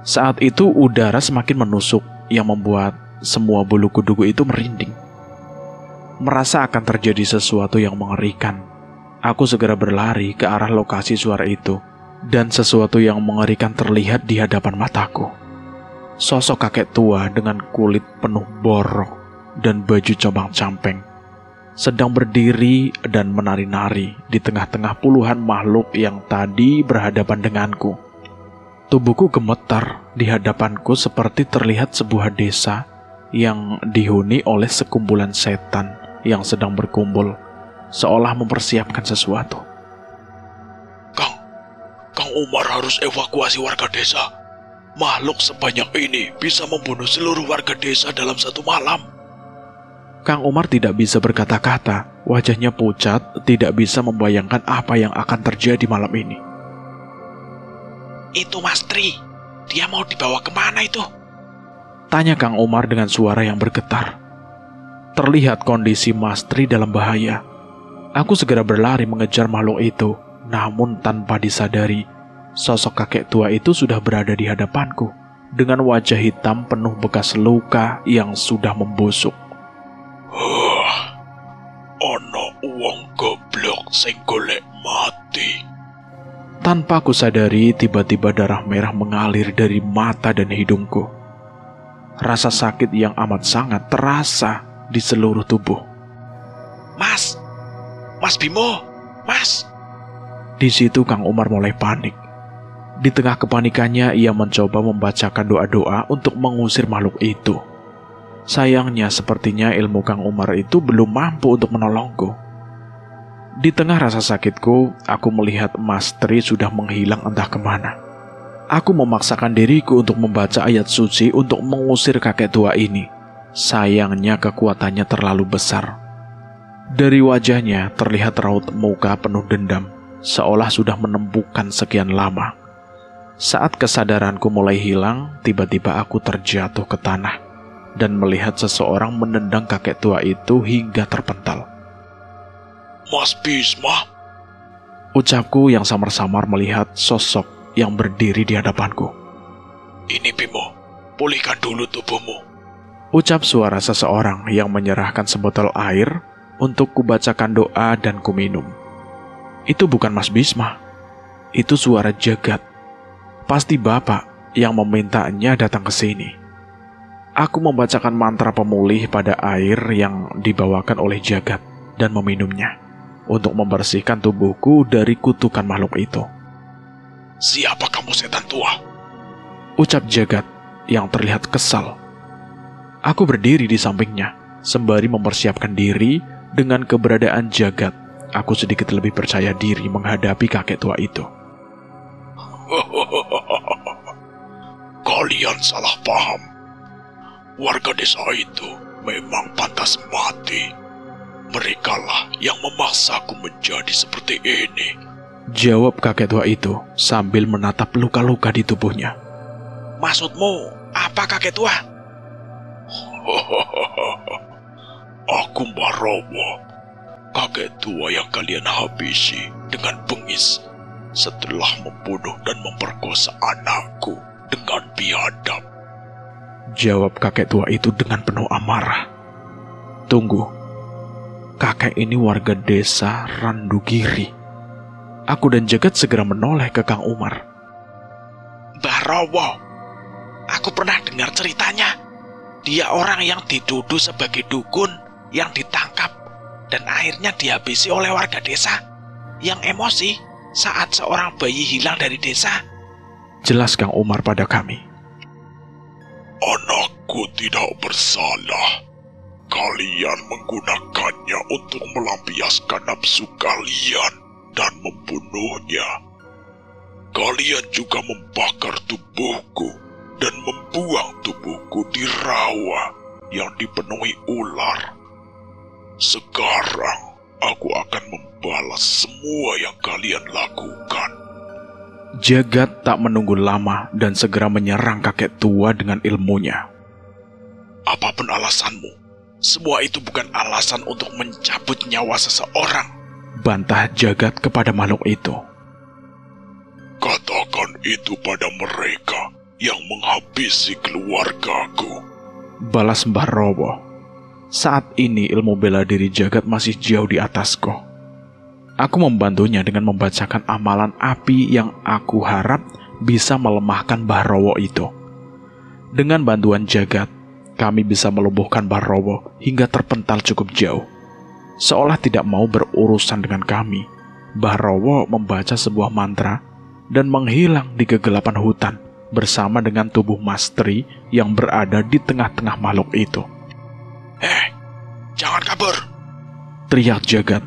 Saat itu udara semakin menusuk yang membuat semua bulu kuduku itu merinding. Merasa akan terjadi sesuatu yang mengerikan, aku segera berlari ke arah lokasi suara itu, dan sesuatu yang mengerikan terlihat di hadapan mataku. Sosok kakek tua dengan kulit penuh borok dan baju compang-camping sedang berdiri dan menari-nari di tengah-tengah puluhan makhluk yang tadi berhadapan denganku. Tubuhku gemetar di hadapanku seperti terlihat sebuah desa yang dihuni oleh sekumpulan setan yang sedang berkumpul, seolah mempersiapkan sesuatu. Kang Umar harus evakuasi warga desa. Makhluk sebanyak ini bisa membunuh seluruh warga desa dalam satu malam. Kang Umar tidak bisa berkata-kata, wajahnya pucat, tidak bisa membayangkan apa yang akan terjadi malam ini. Itu Mas Tri, dia mau dibawa kemana itu? Tanya Kang Umar dengan suara yang bergetar. Terlihat kondisi Mas Tri dalam bahaya. Aku segera berlari mengejar makhluk itu, namun tanpa disadari, Sosok kakek tua itu sudah berada di hadapanku, dengan wajah hitam penuh bekas luka yang sudah membusuk. Ono wong goblok sing golek mati. Tanpa aku sadari, tiba-tiba darah merah mengalir dari mata dan hidungku. Rasa sakit yang amat sangat terasa di seluruh tubuh. Mas Bimo, Mas. Di situ Kang Umar mulai panik. Di tengah kepanikannya, ia mencoba membacakan doa-doa untuk mengusir makhluk itu. Sayangnya, sepertinya ilmu Kang Umar itu belum mampu untuk menolongku. Di tengah rasa sakitku, aku melihat Mas Tri sudah menghilang entah kemana. Aku memaksakan diriku untuk membaca ayat suci untuk mengusir kakek tua ini. Sayangnya kekuatannya terlalu besar. Dari wajahnya terlihat raut muka penuh dendam, seolah sudah menempuhkan sekian lama. Saat kesadaranku mulai hilang, tiba-tiba aku terjatuh ke tanah dan melihat seseorang menendang kakek tua itu hingga terpental. Mas Bisma, ucapku yang samar-samar melihat sosok yang berdiri di hadapanku. Ini Bimo, pulihkan dulu tubuhmu. Ucap suara seseorang yang menyerahkan sebotol air untuk kubacakan doa dan kuminum. Itu bukan Mas Bisma, itu suara Jagat. Pasti Bapak yang memintanya datang ke sini. Aku membacakan mantra pemulih pada air yang dibawakan oleh Jagat dan meminumnya untuk membersihkan tubuhku dari kutukan makhluk itu. Siapa kamu setan tua? Ucap Jagat yang terlihat kesal. Aku berdiri di sampingnya, sembari mempersiapkan diri dengan keberadaan Jagat. Aku sedikit lebih percaya diri menghadapi kakek tua itu. Kalian salah paham. Warga desa itu memang pantas mati. Merekalah yang memaksaku menjadi seperti ini. Jawab kakek tua itu sambil menatap luka-luka di tubuhnya. Maksudmu apa kakek tua? Aku Mbah Rowo, kakek tua yang kalian habisi dengan bengis setelah membunuh dan memperkosa anakku dengan biadab. Jawab kakek tua itu dengan penuh amarah. Tunggu, kakek ini warga desa Randugiri. Aku dan Jagat segera menoleh ke Kang Umar. Mbah Rowo, aku pernah dengar ceritanya. Dia orang yang dituduh sebagai dukun yang ditangkap dan akhirnya dihabisi oleh warga desa yang emosi saat seorang bayi hilang dari desa. Jelas Kang Umar pada kami. Anakku tidak bersalah. Kalian menggunakannya untuk melampiaskan nafsu kalian dan membunuhnya. Kalian juga membakar tubuhku dan membuang tubuhku di rawa yang dipenuhi ular. Sekarang aku akan membalas semua yang kalian lakukan. Jagat tak menunggu lama dan segera menyerang kakek tua dengan ilmunya. Apapun alasanmu, semua itu bukan alasan untuk mencabut nyawa seseorang. Bantah Jagat kepada makhluk itu. Katakan itu pada mereka yang menghabisi keluargaku. Balas Mbah Rowo. Saat ini ilmu bela diri Jagat masih jauh di atasku. Aku membantunya dengan membacakan amalan api yang aku harap bisa melemahkan Mbah Rowo itu. Dengan bantuan Jagat, kami bisa melumpuhkan Mbah Rowo hingga terpental cukup jauh. Seolah tidak mau berurusan dengan kami, Mbah Rowo membaca sebuah mantra dan menghilang di kegelapan hutan bersama dengan tubuh Mas Tri yang berada di tengah-tengah makhluk itu. Jangan kabur! Teriak Jagat.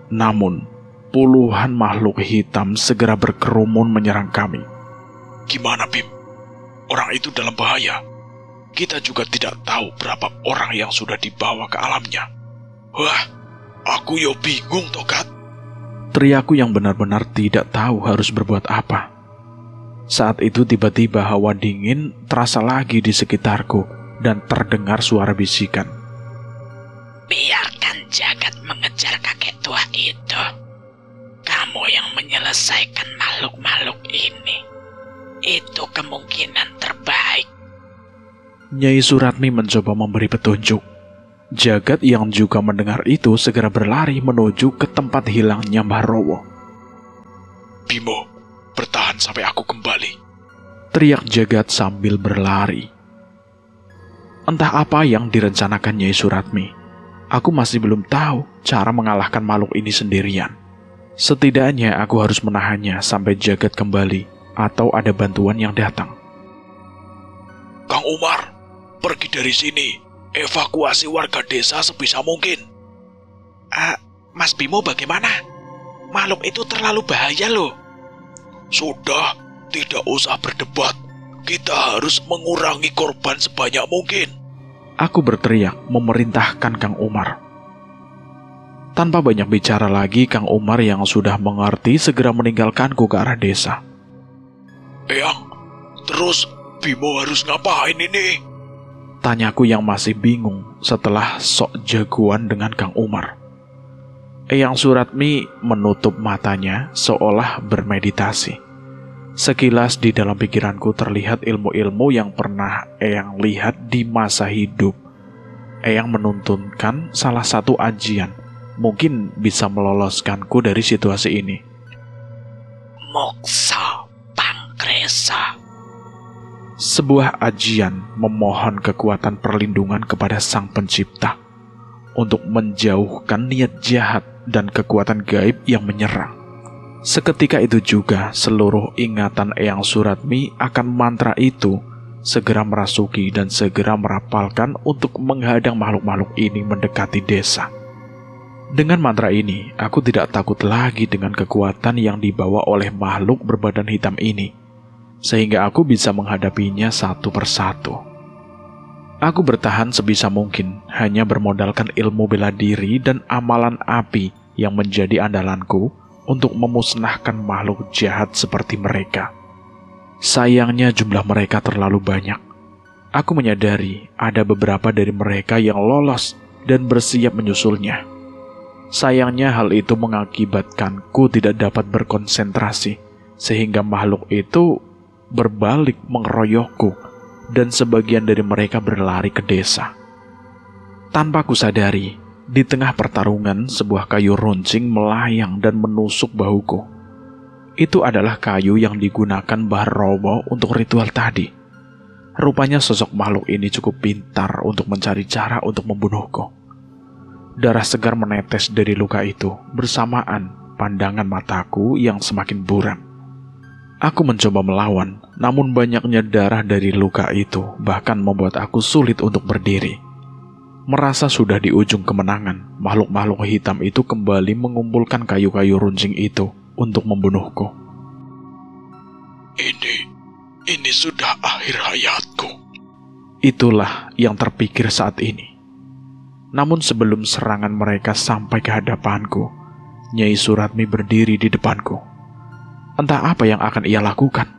Namun, puluhan makhluk hitam segera berkerumun menyerang kami. Gimana, Bim? Orang itu dalam bahaya. Kita juga tidak tahu berapa orang yang sudah dibawa ke alamnya. Wah, aku yo bingung, Togat. Teriakku yang benar-benar tidak tahu harus berbuat apa. Saat itu tiba-tiba hawa dingin terasa lagi di sekitarku dan terdengar suara bisikan. Biarkan Jagat mengejar kakek tua itu. Kamu yang menyelesaikan makhluk-makhluk ini. Itu kemungkinan terbaik. Nyai Suratmi mencoba memberi petunjuk. Jagat yang juga mendengar itu segera berlari menuju ke tempat hilangnya Mbah Rowo. Bimo, bertahan sampai aku kembali. Teriak Jagat sambil berlari. Entah apa yang direncanakan Nyai Suratmi. Aku masih belum tahu cara mengalahkan makhluk ini sendirian. Setidaknya aku harus menahannya sampai Jagat kembali atau ada bantuan yang datang. Kang Umar, pergi dari sini. Evakuasi warga desa sebisa mungkin. Mas Bimo bagaimana? Makhluk itu terlalu bahaya loh. Sudah, tidak usah berdebat. Kita harus mengurangi korban sebanyak mungkin. Aku berteriak memerintahkan Kang Umar. Tanpa banyak bicara lagi, Kang Umar yang sudah mengerti segera meninggalkanku ke arah desa. Eyang, terus Bimo harus ngapain ini? Tanyaku yang masih bingung setelah sok jagoan dengan Kang Umar. Eyang Suratmi menutup matanya seolah bermeditasi. Sekilas di dalam pikiranku terlihat ilmu-ilmu yang pernah Eyang lihat di masa hidup. Eyang menuntunkan salah satu ajian, mungkin bisa meloloskanku dari situasi ini. Moksa Pangkresa. Sebuah ajian memohon kekuatan perlindungan kepada Sang Pencipta untuk menjauhkan niat jahat dan kekuatan gaib yang menyerang. Seketika itu juga seluruh ingatan Eyang Suratmi akan mantra itu segera merasuki dan segera merapalkan untuk menghadang makhluk-makhluk ini mendekati desa. Dengan mantra ini, aku tidak takut lagi dengan kekuatan yang dibawa oleh makhluk berbadan hitam ini, sehingga aku bisa menghadapinya satu persatu. Aku bertahan sebisa mungkin, hanya bermodalkan ilmu bela diri dan amalan api yang menjadi andalanku untuk memusnahkan makhluk jahat seperti mereka. Sayangnya jumlah mereka terlalu banyak. Aku menyadari ada beberapa dari mereka yang lolos dan bersiap menyusulnya. Sayangnya hal itu mengakibatkanku tidak dapat berkonsentrasi, sehingga makhluk itu berbalik mengeroyokku dan sebagian dari mereka berlari ke desa. Tanpa kusadari, di tengah pertarungan sebuah kayu runcing melayang dan menusuk bahuku. Itu adalah kayu yang digunakan Mbah Rowo untuk ritual tadi. Rupanya sosok makhluk ini cukup pintar untuk mencari cara untuk membunuhku. Darah segar menetes dari luka itu bersamaan pandangan mataku yang semakin buram. Aku mencoba melawan, namun banyaknya darah dari luka itu bahkan membuat aku sulit untuk berdiri. Merasa sudah di ujung kemenangan, makhluk-makhluk hitam itu kembali mengumpulkan kayu-kayu runcing itu untuk membunuhku. Ini sudah akhir hayatku. Itulah yang terpikir saat ini. Namun sebelum serangan mereka sampai ke hadapanku, Nyai Suratmi berdiri di depanku. Entah apa yang akan ia lakukan.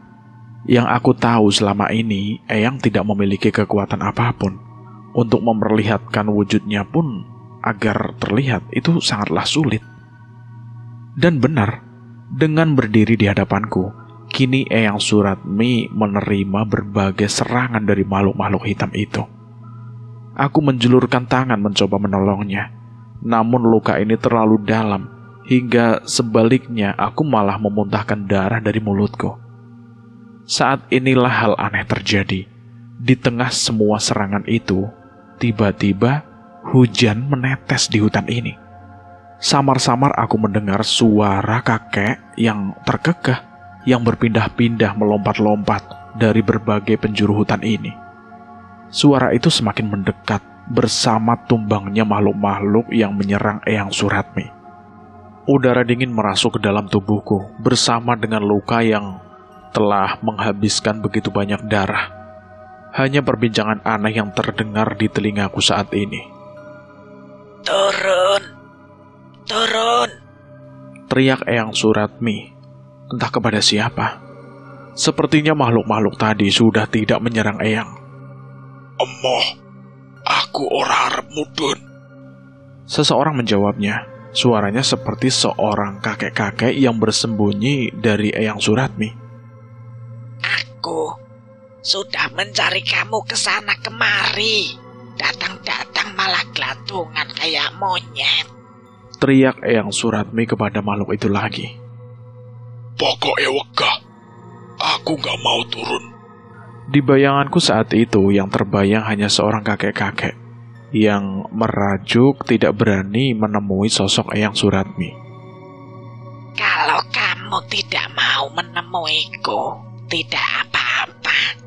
Yang aku tahu selama ini, Eyang tidak memiliki kekuatan apapun. Untuk memperlihatkan wujudnya pun agar terlihat itu sangatlah sulit. Dan benar, dengan berdiri di hadapanku, kini Eyang Suratmi menerima berbagai serangan dari makhluk-makhluk hitam itu. Aku menjulurkan tangan mencoba menolongnya, namun luka ini terlalu dalam, hingga sebaliknya aku malah memuntahkan darah dari mulutku. Saat inilah hal aneh terjadi. Di tengah semua serangan itu, tiba-tiba hujan menetes di hutan ini. Samar-samar aku mendengar suara kakek yang terkekeh yang berpindah-pindah melompat-lompat dari berbagai penjuru hutan ini. Suara itu semakin mendekat bersama tumbangnya makhluk-makhluk yang menyerang Eyang Suratmi. Udara dingin merasuk ke dalam tubuhku bersama dengan luka yang telah menghabiskan begitu banyak darah. Hanya perbincangan aneh yang terdengar di telingaku saat ini. Turun! Turun! Teriak Eyang Suratmi. Entah kepada siapa. Sepertinya makhluk-makhluk tadi sudah tidak menyerang Eyang. Emoh, aku ora arep mudhun. Seseorang menjawabnya. Suaranya seperti seorang kakek-kakek yang bersembunyi dari Eyang Suratmi. Aku sudah mencari kamu ke sana kemari. Datang-datang malah gelantungan kayak monyet. Teriak Eyang Suratmi kepada makhluk itu lagi. Pokoknya wegah, aku gak mau turun. Di bayanganku saat itu yang terbayang hanya seorang kakek-kakek yang merajuk tidak berani menemui sosok Eyang Suratmi. Kalau kamu tidak mau menemuiku, tidak apa-apa.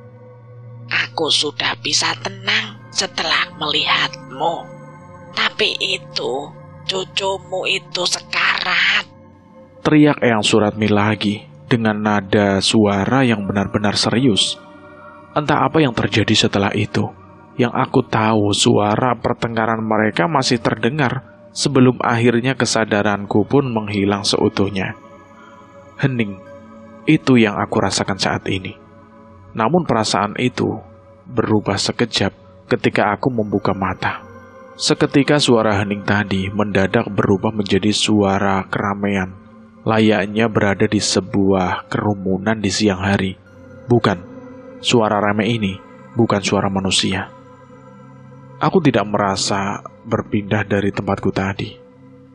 Aku sudah bisa tenang setelah melihatmu. Tapi itu, cucumu itu sekarat. Teriak Eyang Suratmi lagi dengan nada suara yang benar-benar serius. Entah apa yang terjadi setelah itu. Yang aku tahu suara pertengkaran mereka masih terdengar sebelum akhirnya kesadaranku pun menghilang seutuhnya. Hening, itu yang aku rasakan saat ini. Namun perasaan itu berubah sekejap ketika aku membuka mata. Seketika suara hening tadi mendadak berubah menjadi suara keramaian, layaknya berada di sebuah kerumunan di siang hari. Bukan, suara ramai ini bukan suara manusia. Aku tidak merasa berpindah dari tempatku tadi.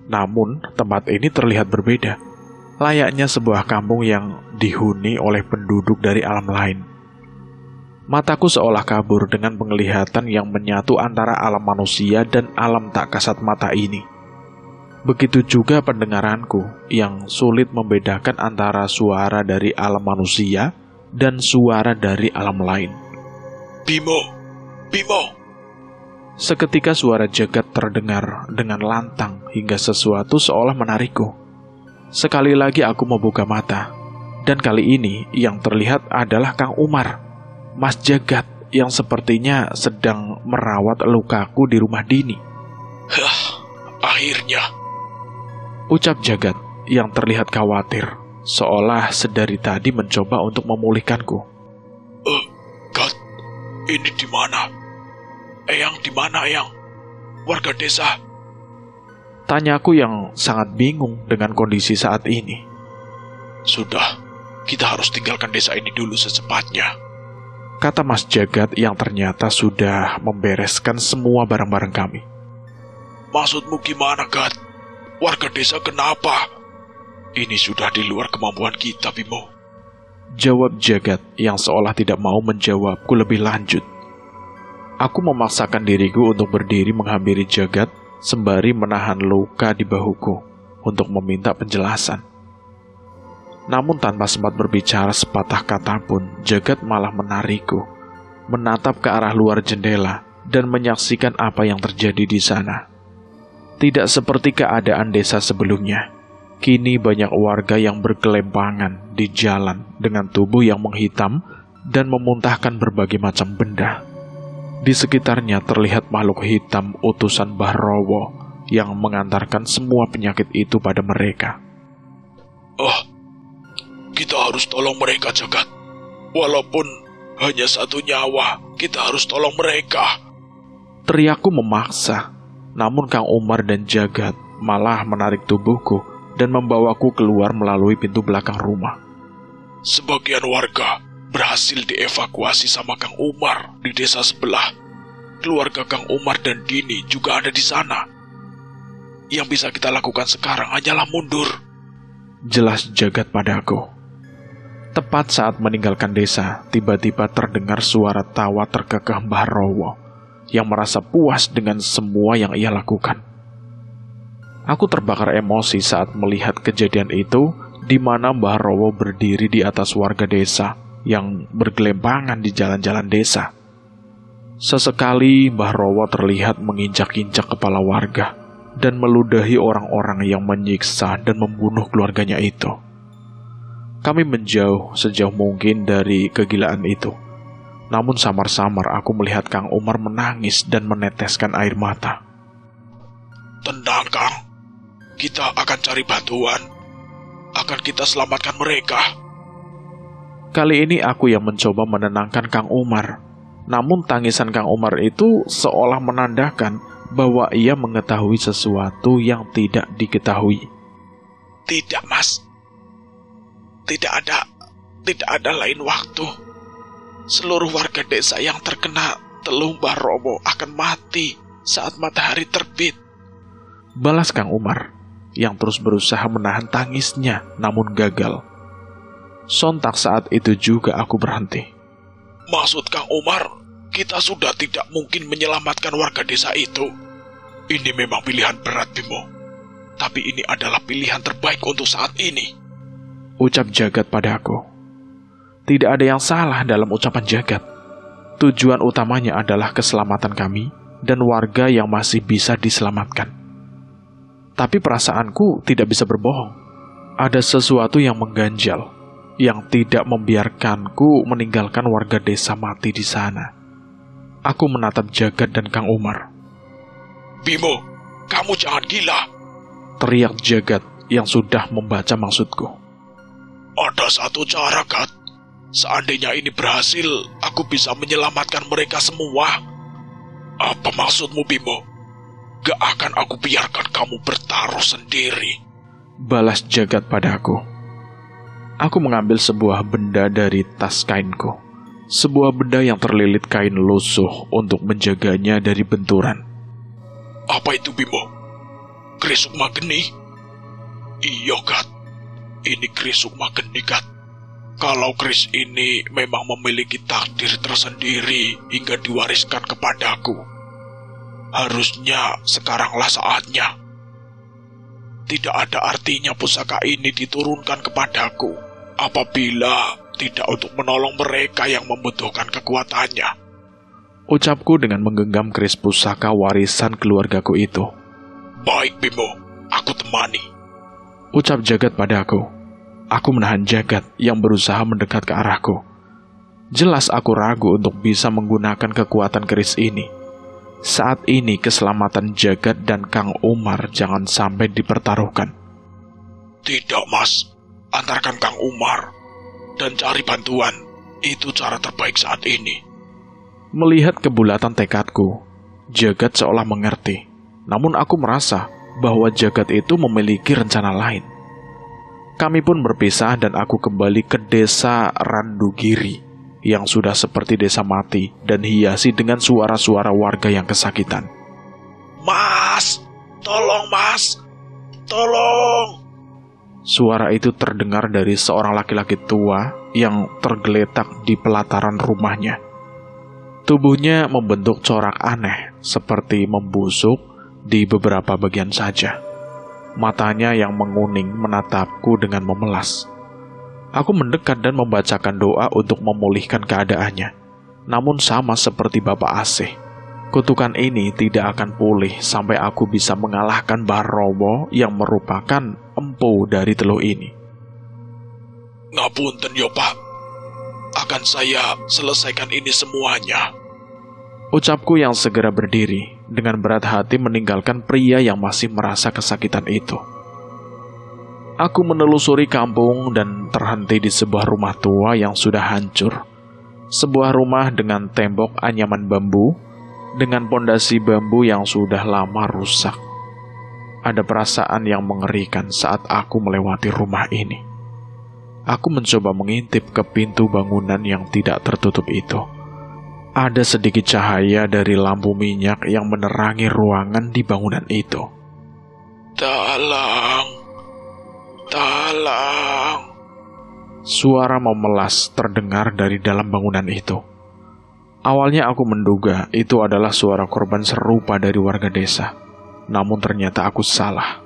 Namun, tempat ini terlihat berbeda. Layaknya sebuah kampung yang dihuni oleh penduduk dari alam lain. Mataku seolah kabur dengan penglihatan yang menyatu antara alam manusia dan alam tak kasat mata ini. Begitu juga pendengaranku yang sulit membedakan antara suara dari alam manusia dan suara dari alam lain. Bimo, Bimo. Seketika suara jagat terdengar dengan lantang hingga sesuatu seolah menarikku. Sekali lagi aku membuka mata, dan kali ini yang terlihat adalah Kang Umar, Mas Jagat yang sepertinya sedang merawat lukaku di rumah Dini. Hah, akhirnya. Ucap Jagat yang terlihat khawatir, seolah sedari tadi mencoba untuk memulihkanku. Gat, ini di mana? Eyang di mana, Eyang? Warga desa? Tanyaku yang sangat bingung dengan kondisi saat ini. Sudah, kita harus tinggalkan desa ini dulu secepatnya, kata Mas Jagat yang ternyata sudah membereskan semua barang-barang kami. Maksudmu gimana, Gat? Warga desa kenapa? Ini sudah di luar kemampuan kita, Bimo. Jawab Jagat yang seolah tidak mau menjawabku lebih lanjut. Aku memaksakan diriku untuk berdiri menghampiri Jagat sembari menahan luka di bahuku untuk meminta penjelasan. Namun tanpa sempat berbicara sepatah kata pun, Jagat malah menarikku, menatap ke arah luar jendela dan menyaksikan apa yang terjadi di sana. Tidak seperti keadaan desa sebelumnya. Kini banyak warga yang bergelempangan di jalan dengan tubuh yang menghitam dan memuntahkan berbagai macam benda. Di sekitarnya terlihat makhluk hitam utusan Mbah Rowo yang mengantarkan semua penyakit itu pada mereka. Oh, kita harus tolong mereka, Jagat. Walaupun hanya satu nyawa, kita harus tolong mereka. Teriakku memaksa, namun Kang Umar dan Jagat malah menarik tubuhku dan membawaku keluar melalui pintu belakang rumah. Sebagian warga berhasil dievakuasi sama Kang Umar di desa sebelah. Keluarga Kang Umar dan Dini juga ada di sana. Yang bisa kita lakukan sekarang hanyalah mundur, jelas Jagat padaku. Tepat saat meninggalkan desa, tiba-tiba terdengar suara tawa terkekeh Mbah Rowo yang merasa puas dengan semua yang ia lakukan. Aku terbakar emosi saat melihat kejadian itu, di mana Mbah Rowo berdiri di atas warga desa yang bergelempangan di jalan-jalan desa. Sesekali Mbah Rowo terlihat menginjak-injak kepala warga dan meludahi orang-orang yang menyiksa dan membunuh keluarganya itu. Kami menjauh sejauh mungkin dari kegilaan itu. Namun samar-samar aku melihat Kang Umar menangis dan meneteskan air mata. Tenang, Kang. Kita akan cari bantuan. Akan kita selamatkan mereka. Kali ini aku yang mencoba menenangkan Kang Umar. Namun tangisan Kang Umar itu seolah menandakan bahwa ia mengetahui sesuatu yang tidak diketahui. Tidak, Mas. Tidak ada lain waktu. seluruh warga desa yang terkena teluh Mbah Romo akan mati saat matahari terbit. Balas Kang Umar, yang terus berusaha menahan tangisnya namun gagal. Sontak saat itu juga aku berhenti. Maksud Kang Umar, kita sudah tidak mungkin menyelamatkan warga desa itu. Ini memang pilihan berat, Bimo. Tapi ini adalah pilihan terbaik untuk saat ini. Ucap Jagat padaku. Tidak ada yang salah dalam ucapan Jagat. Tujuan utamanya adalah keselamatan kami dan warga yang masih bisa diselamatkan. Tapi perasaanku tidak bisa berbohong. Ada sesuatu yang mengganjal, yang tidak membiarkanku meninggalkan warga desa mati di sana. Aku menatap Jagat dan Kang Umar. Bimo, kamu jangan gila. Teriak Jagat yang sudah membaca maksudku. Ada satu cara, Gat. Seandainya ini berhasil, aku bisa menyelamatkan mereka semua. Apa maksudmu, Bimo? Gak akan aku biarkan kamu bertaruh sendiri. Balas Jagat padaku. Aku mengambil sebuah benda dari tas kainku. Sebuah benda yang terlilit kain lusuh untuk menjaganya dari benturan. Apa itu, Bimo? Keris Sukma Geni? Iya, Gat. Ini keris Sukma Geni, Gat. Kalau keris ini memang memiliki takdir tersendiri hingga diwariskan kepadaku, harusnya sekaranglah saatnya. Tidak ada artinya pusaka ini diturunkan kepadaku apabila tidak untuk menolong mereka yang membutuhkan kekuatannya. Ucapku dengan menggenggam keris pusaka warisan keluargaku itu. Baik, Bimo, aku temani. Ucap Jagat padaku. Aku menahan Jagat yang berusaha mendekat ke arahku. Jelas aku ragu untuk bisa menggunakan kekuatan keris ini. Saat ini keselamatan Jagat dan Kang Umar jangan sampai dipertaruhkan. Tidak, Mas. Antarkan Kang Umar dan cari bantuan. Itu cara terbaik saat ini. Melihat kebulatan tekadku, Jagat seolah mengerti. Namun aku merasa bahwa Jagat itu memiliki rencana lain. Kami pun berpisah dan aku kembali ke desa Randugiri yang sudah seperti desa mati dan hiasi dengan suara-suara warga yang kesakitan. Mas! Tolong, Mas! Tolong! Suara itu terdengar dari seorang laki-laki tua yang tergeletak di pelataran rumahnya. Tubuhnya membentuk corak aneh seperti membusuk di beberapa bagian saja. Matanya yang menguning menatapku dengan memelas. Aku mendekat dan membacakan doa untuk memulihkan keadaannya. Namun sama seperti Bapak Asih, kutukan ini tidak akan pulih sampai aku bisa mengalahkan Mbah Romo yang merupakan empu dari teluh ini. Ngapunten ya, Pak. Akan saya selesaikan ini semuanya. Ucapku yang segera berdiri, dengan berat hati meninggalkan pria yang masih merasa kesakitan itu. Aku menelusuri kampung dan terhenti di sebuah rumah tua yang sudah hancur. Sebuah rumah dengan tembok anyaman bambu, dengan pondasi bambu yang sudah lama rusak. Ada perasaan yang mengerikan saat aku melewati rumah ini. Aku mencoba mengintip ke pintu bangunan yang tidak tertutup itu. Ada sedikit cahaya dari lampu minyak yang menerangi ruangan di bangunan itu. Tolong! Tolong! Suara memelas terdengar dari dalam bangunan itu. Awalnya aku menduga itu adalah suara korban serupa dari warga desa. Namun ternyata aku salah.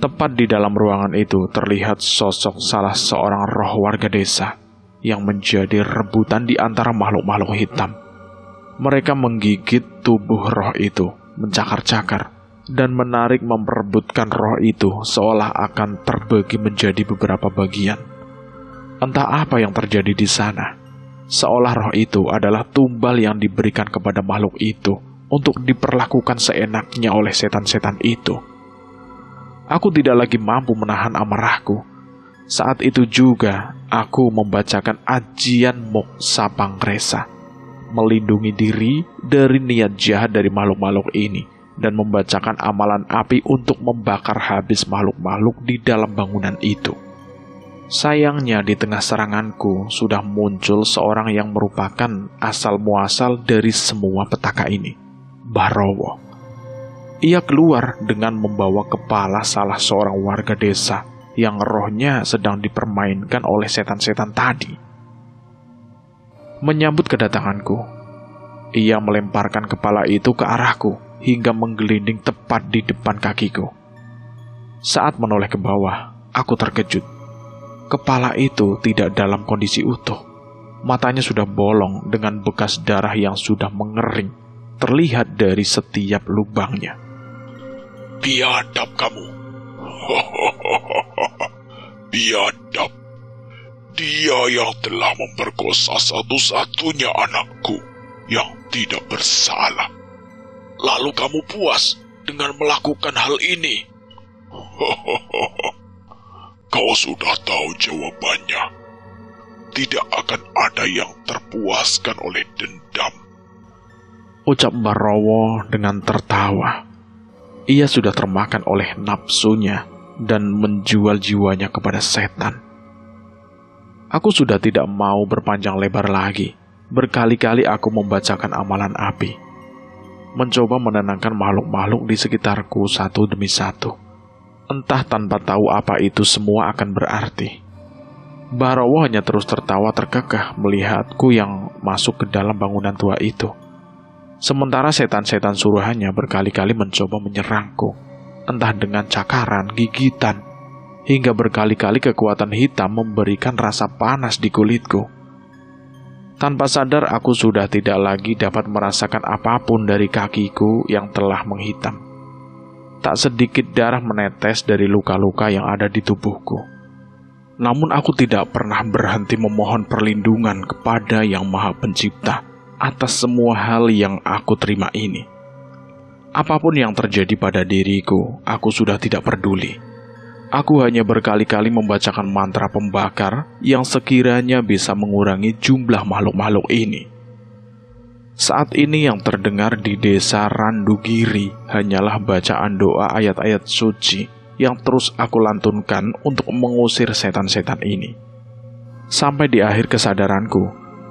Tepat di dalam ruangan itu terlihat sosok salah seorang roh warga desa yang menjadi rebutan di antara makhluk-makhluk hitam. Mereka menggigit tubuh roh itu, mencakar-cakar, dan menarik memperebutkan roh itu seolah akan terbagi menjadi beberapa bagian. Entah apa yang terjadi di sana, seolah roh itu adalah tumbal yang diberikan kepada makhluk itu untuk diperlakukan seenaknya oleh setan-setan itu. Aku tidak lagi mampu menahan amarahku. Saat itu juga aku membacakan ajian Moksa Pangresa, melindungi diri dari niat jahat dari makhluk-makhluk ini, dan membacakan amalan api untuk membakar habis makhluk-makhluk di dalam bangunan itu. Sayangnya di tengah seranganku sudah muncul seorang yang merupakan asal-muasal dari semua petaka ini, Mbah Rowo. Ia keluar dengan membawa kepala salah seorang warga desa yang rohnya sedang dipermainkan oleh setan-setan tadi. Menyambut kedatanganku, ia melemparkan kepala itu ke arahku hingga menggelinding tepat di depan kakiku. Saat menoleh ke bawah, aku terkejut. Kepala itu tidak dalam kondisi utuh. Matanya sudah bolong dengan bekas darah yang sudah mengering, terlihat dari setiap lubangnya. Biadab kamu. Biadab. Dia yang telah memperkosa satu-satunya anakku yang tidak bersalah. Lalu kamu puas dengan melakukan hal ini? Kau sudah tahu jawabannya. Tidak akan ada yang terpuaskan oleh dendam. Ucap Mbah Rowo dengan tertawa. Ia sudah termakan oleh nafsunya dan menjual jiwanya kepada setan. Aku sudah tidak mau berpanjang lebar lagi. Berkali-kali aku membacakan amalan api, mencoba menenangkan makhluk-makhluk di sekitarku satu demi satu. Entah tanpa tahu apa itu semua akan berarti. Mbah Rowo hanya terus tertawa terkekeh melihatku yang masuk ke dalam bangunan tua itu. Sementara setan-setan suruhannya berkali-kali mencoba menyerangku, entah dengan cakaran, gigitan, hingga berkali-kali kekuatan hitam memberikan rasa panas di kulitku. Tanpa sadar aku sudah tidak lagi dapat merasakan apapun dari kakiku yang telah menghitam. Tak sedikit darah menetes dari luka-luka yang ada di tubuhku. Namun aku tidak pernah berhenti memohon perlindungan kepada Yang Maha Pencipta atas semua hal yang aku terima ini. Apapun yang terjadi pada diriku, aku sudah tidak peduli. Aku hanya berkali-kali membacakan mantra pembakar yang sekiranya bisa mengurangi jumlah makhluk-makhluk ini. Saat ini yang terdengar di desa Randugiri hanyalah bacaan doa ayat-ayat suci yang terus aku lantunkan untuk mengusir setan-setan ini. Sampai di akhir kesadaranku,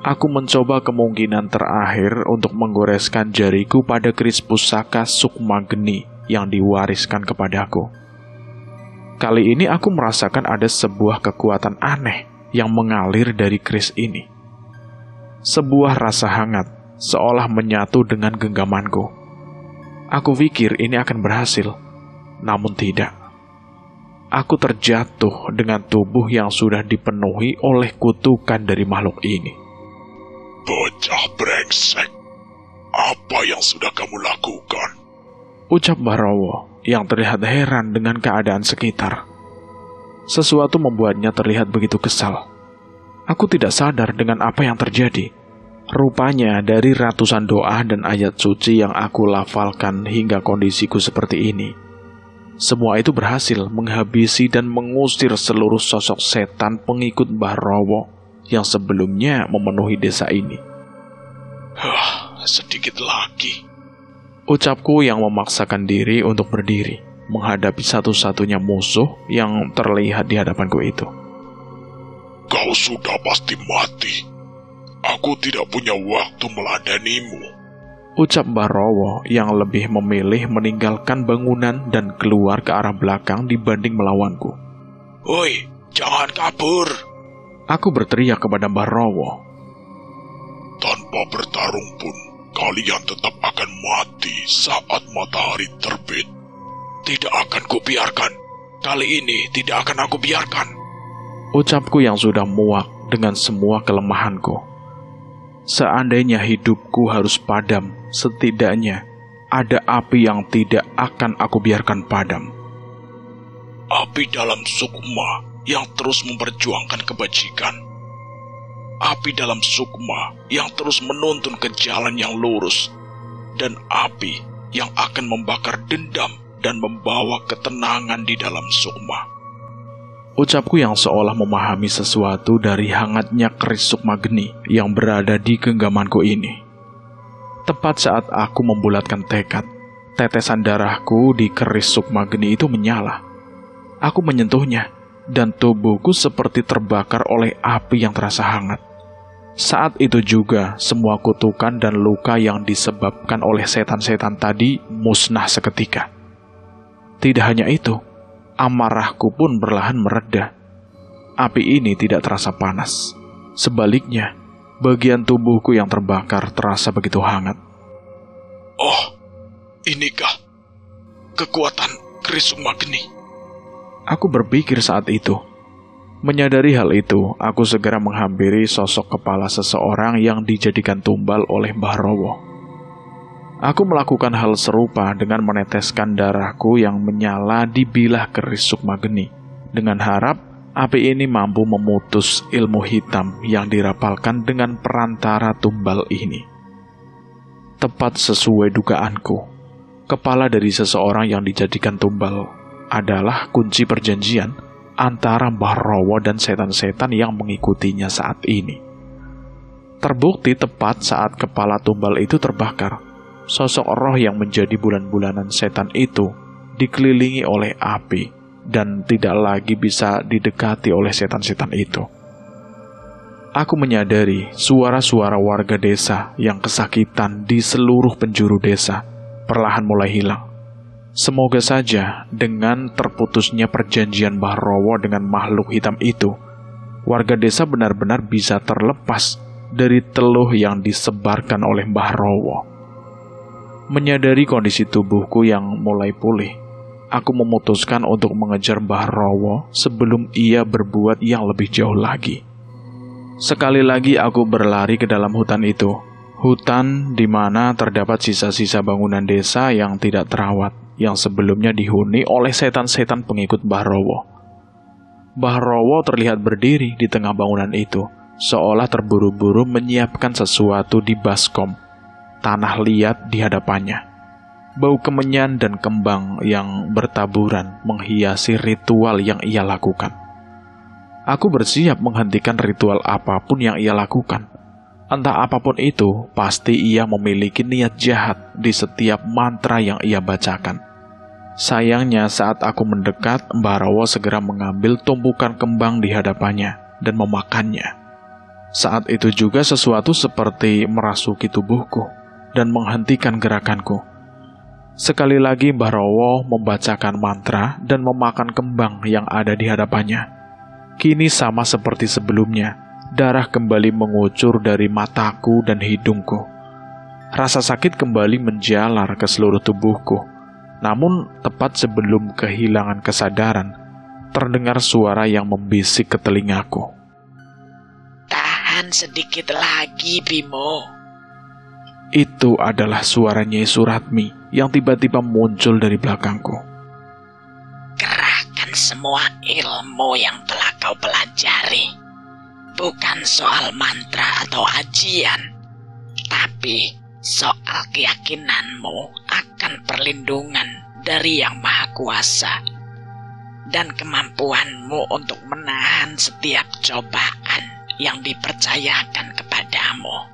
aku mencoba kemungkinan terakhir untuk menggoreskan jariku pada keris pusaka Sukmageni yang diwariskan kepadaku. Kali ini aku merasakan ada sebuah kekuatan aneh yang mengalir dari keris ini. Sebuah rasa hangat seolah menyatu dengan genggamanku. Aku pikir ini akan berhasil, namun tidak. Aku terjatuh dengan tubuh yang sudah dipenuhi oleh kutukan dari makhluk ini. Bocah brengsek, apa yang sudah kamu lakukan? Ucap Mbah Rowo yang terlihat heran dengan keadaan sekitar. Sesuatu membuatnya terlihat begitu kesal. Aku tidak sadar dengan apa yang terjadi. Rupanya dari ratusan doa dan ayat suci yang aku lafalkan hingga kondisiku seperti ini, semua itu berhasil menghabisi dan mengusir seluruh sosok setan pengikut Mbah Rowo yang sebelumnya memenuhi desa ini. Sedikit lagi. Ucapku yang memaksakan diri untuk berdiri, menghadapi satu-satunya musuh yang terlihat di hadapanku itu. Kau sudah pasti mati. Aku tidak punya waktu meladanimu. Ucap Mbah Rowo yang lebih memilih meninggalkan bangunan dan keluar ke arah belakang dibanding melawanku. Woi, jangan kabur. Aku berteriak kepada Mbah Rowo. Tanpa bertarung pun, kalian tetap akan mati saat matahari terbit. Tidak akan kubiarkan. Kali ini tidak akan aku biarkan. Ucapku yang sudah muak dengan semua kelemahanku. Seandainya hidupku harus padam, setidaknya ada api yang tidak akan aku biarkan padam. Api dalam sukma yang terus memperjuangkan kebajikan. Api dalam sukma yang terus menuntun ke jalan yang lurus. Dan api yang akan membakar dendam dan membawa ketenangan di dalam sukma. Ucapku yang seolah memahami sesuatu dari hangatnya keris Sukmageni yang berada di genggamanku ini. Tepat saat aku membulatkan tekad, tetesan darahku di keris Sukmageni itu menyala. Aku menyentuhnya, dan tubuhku seperti terbakar oleh api yang terasa hangat. Saat itu juga semua kutukan dan luka yang disebabkan oleh setan-setan tadi musnah seketika. Tidak hanya itu, amarahku pun perlahan mereda. Api ini tidak terasa panas. Sebaliknya, bagian tubuhku yang terbakar terasa begitu hangat. Oh, inikah kekuatan keris Sukmageni? Aku berpikir saat itu. Menyadari hal itu, aku segera menghampiri sosok kepala seseorang yang dijadikan tumbal oleh Mbah Rowo. Aku melakukan hal serupa dengan meneteskan darahku yang menyala di bilah keris Sukmageni, dengan harap api ini mampu memutus ilmu hitam yang dirapalkan dengan perantara tumbal ini. Tepat sesuai dugaanku, kepala dari seseorang yang dijadikan tumbal adalah kunci perjanjian antara Mbah Rowo dan setan-setan yang mengikutinya saat ini. Terbukti tepat saat kepala tumbal itu terbakar, sosok roh yang menjadi bulan-bulanan setan itu dikelilingi oleh api dan tidak lagi bisa didekati oleh setan-setan itu. Aku menyadari suara-suara warga desa yang kesakitan di seluruh penjuru desa perlahan mulai hilang. Semoga saja dengan terputusnya perjanjian Mbah Rowo dengan makhluk hitam itu, warga desa benar-benar bisa terlepas dari teluh yang disebarkan oleh Mbah Rowo. Menyadari kondisi tubuhku yang mulai pulih, aku memutuskan untuk mengejar Mbah Rowo sebelum ia berbuat yang lebih jauh lagi. Sekali lagi aku berlari ke dalam hutan itu, hutan di mana terdapat sisa-sisa bangunan desa yang tidak terawat, yang sebelumnya dihuni oleh setan-setan pengikut Mbah Rowo. Mbah Rowo terlihat berdiri di tengah bangunan itu, seolah terburu-buru menyiapkan sesuatu di baskom. Tanah liat di hadapannya. Bau kemenyan dan kembang yang bertaburan menghiasi ritual yang ia lakukan. Aku bersiap menghentikan ritual apapun yang ia lakukan. Entah apapun itu, pasti ia memiliki niat jahat di setiap mantra yang ia bacakan. Sayangnya saat aku mendekat, Mbah Rowo segera mengambil tumpukan kembang di hadapannya dan memakannya. Saat itu juga sesuatu seperti merasuki tubuhku dan menghentikan gerakanku. Sekali lagi Mbah Rowo membacakan mantra dan memakan kembang yang ada di hadapannya. Kini sama seperti sebelumnya, darah kembali mengucur dari mataku dan hidungku. Rasa sakit kembali menjalar ke seluruh tubuhku. Namun, tepat sebelum kehilangan kesadaran, terdengar suara yang membisik ke telingaku. Tahan sedikit lagi, Bimo. Itu adalah suara Nyai Suratmi yang tiba-tiba muncul dari belakangku. Kerahkan semua ilmu yang telah kau pelajari. Bukan soal mantra atau ajian, tapi soal keyakinanmu akan perlindungan dari Yang Maha Kuasa dan kemampuanmu untuk menahan setiap cobaan yang dipercayakan kepadamu.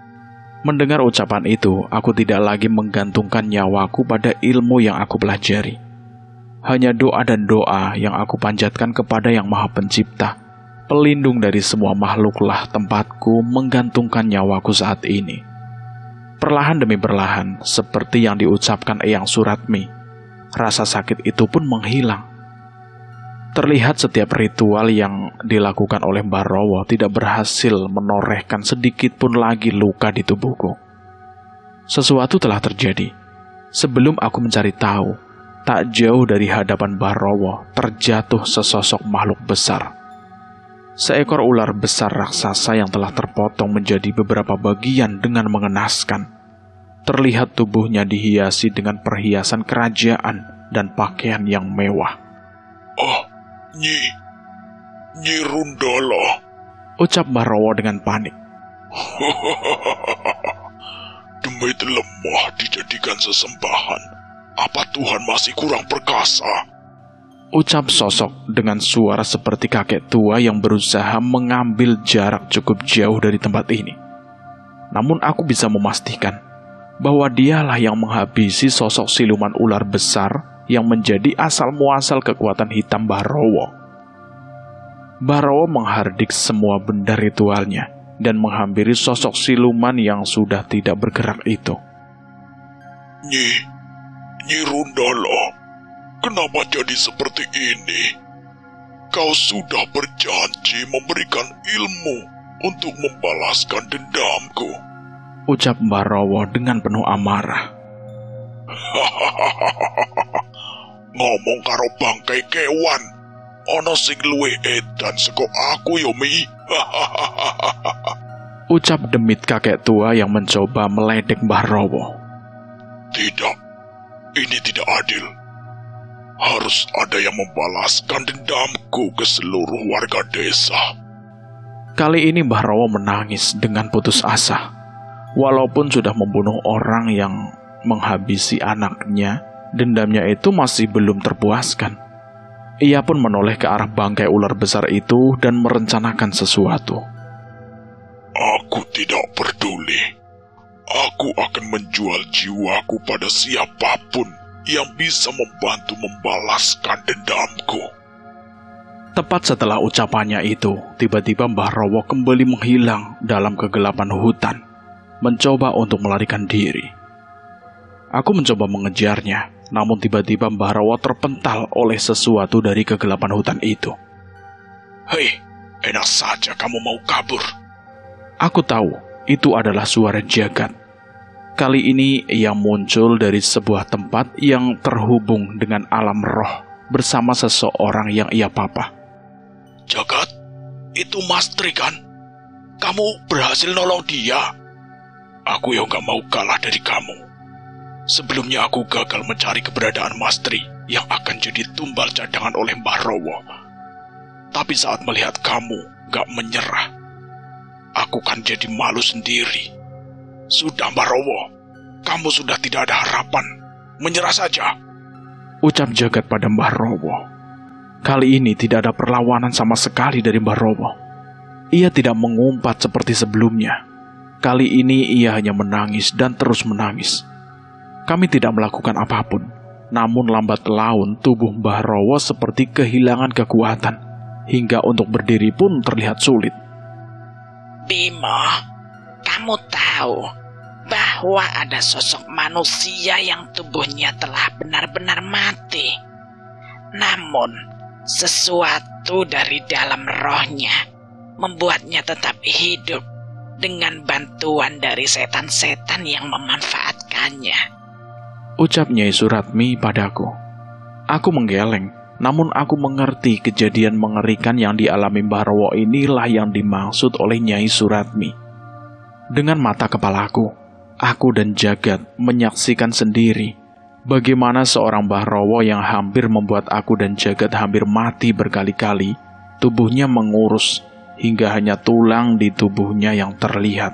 Mendengar ucapan itu, aku tidak lagi menggantungkan nyawaku pada ilmu yang aku pelajari. Hanya doa dan doa yang aku panjatkan kepada Yang Maha Pencipta, pelindung dari semua makhluklah tempatku menggantungkan nyawaku saat ini. Perlahan demi perlahan, seperti yang diucapkan Eyang Suratmi, rasa sakit itu pun menghilang. Terlihat setiap ritual yang dilakukan oleh Mbah Rowo tidak berhasil menorehkan sedikit pun lagi luka di tubuhku. Sesuatu telah terjadi. Sebelum aku mencari tahu, tak jauh dari hadapan Mbah Rowo terjatuh sesosok makhluk besar. Seekor ular besar raksasa yang telah terpotong menjadi beberapa bagian dengan mengenaskan. Terlihat tubuhnya dihiasi dengan perhiasan kerajaan dan pakaian yang mewah. Oh, Nyi Rundolo, ucap Mbah Rowo dengan panik. Demit lemah dijadikan sesembahan. Apa Tuhan masih kurang perkasa? Ucap sosok dengan suara seperti kakek tua yang berusaha mengambil jarak cukup jauh dari tempat ini. Namun aku bisa memastikan bahwa dialah yang menghabisi sosok siluman ular besar yang menjadi asal muasal kekuatan hitam Mbah Rowo. Mbah menghardik semua benda ritualnya dan menghampiri sosok siluman yang sudah tidak bergerak itu. Nyi Rundala, kenapa jadi seperti ini? Kau sudah berjanji memberikan ilmu untuk membalaskan dendamku, ucap Mbah Rawa dengan penuh amarah. Ngomong karo bangkai kewan, ono sing luwih edan saka aku yo Mi. Ucap demit kakek tua yang mencoba meledek Mbah Rawa. Tidak, ini tidak adil. Harus ada yang membalaskan dendamku ke seluruh warga desa. Kali ini Mbah Rawa menangis dengan putus asa. Walaupun sudah membunuh orang yang menghabisi anaknya, dendamnya itu masih belum terpuaskan. Ia pun menoleh ke arah bangkai ular besar itu dan merencanakan sesuatu. Aku tidak peduli. Aku akan menjual jiwaku pada siapapun yang bisa membantu membalaskan dendamku. Tepat setelah ucapannya itu, tiba-tiba Mbah Rawa kembali menghilang dalam kegelapan hutan, mencoba untuk melarikan diri. Aku mencoba mengejarnya, namun tiba-tiba Mbah Rawa terpental oleh sesuatu dari kegelapan hutan itu. Hei, enak saja kamu mau kabur. Aku tahu, itu adalah suara Jagat. Kali ini ia muncul dari sebuah tempat yang terhubung dengan alam roh bersama seseorang yang ia papa. Jagat, itu Mastri kan? Kamu berhasil nolong dia. Aku yang gak mau kalah dari kamu. Sebelumnya aku gagal mencari keberadaan Mastri yang akan jadi tumbal cadangan oleh Mbah Rawa. Tapi saat melihat kamu gak menyerah, aku kan jadi malu sendiri. Sudah Mbah Rawa, kamu sudah tidak ada harapan. Menyerah saja, ucap Jagat pada Mbah Rawa. Kali ini tidak ada perlawanan sama sekali dari Mbah Rawa. Ia tidak mengumpat seperti sebelumnya. Kali ini ia hanya menangis dan terus menangis. Kami tidak melakukan apapun, namun lambat laun tubuh Mbah Rawa seperti kehilangan kekuatan, hingga untuk berdiri pun terlihat sulit. Bimo, kamu tahu bahwa ada sosok manusia yang tubuhnya telah benar-benar mati. Namun, sesuatu dari dalam rohnya membuatnya tetap hidup dengan bantuan dari setan-setan yang memanfaatkannya, ucap Nyai Suratmi padaku. Aku menggeleng, namun aku mengerti kejadian mengerikan yang dialami Mbah Rawa inilah yang dimaksud oleh Nyai Suratmi. Dengan mata kepalaku, aku dan Jagat menyaksikan sendiri bagaimana seorang Mbah Rawa yang hampir membuat aku dan Jagat hampir mati berkali-kali, tubuhnya mengurus hingga hanya tulang di tubuhnya yang terlihat.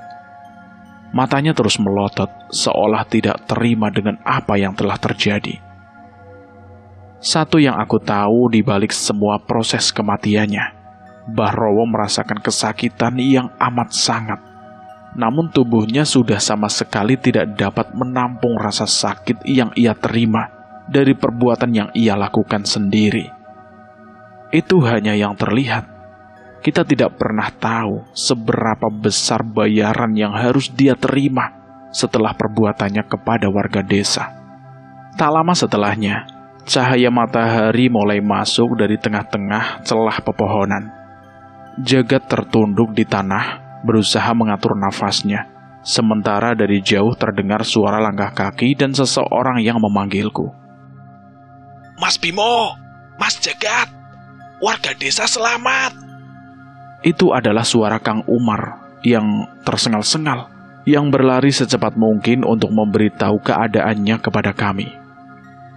Matanya terus melotot, seolah tidak terima dengan apa yang telah terjadi. Satu yang aku tahu di balik semua proses kematiannya, Mbah Rawa merasakan kesakitan yang amat sangat. Namun tubuhnya sudah sama sekali tidak dapat menampung rasa sakit yang ia terima dari perbuatan yang ia lakukan sendiri. Itu hanya yang terlihat. Kita tidak pernah tahu seberapa besar bayaran yang harus dia terima setelah perbuatannya kepada warga desa. Tak lama setelahnya, cahaya matahari mulai masuk dari tengah-tengah celah pepohonan. Jagat tertunduk di tanah, berusaha mengatur nafasnya, sementara dari jauh terdengar suara langkah kaki dan seseorang yang memanggilku. Mas Bimo, Mas Jagat, warga desa selamat. Itu adalah suara Kang Umar yang tersengal-sengal, yang berlari secepat mungkin untuk memberitahu keadaannya kepada kami.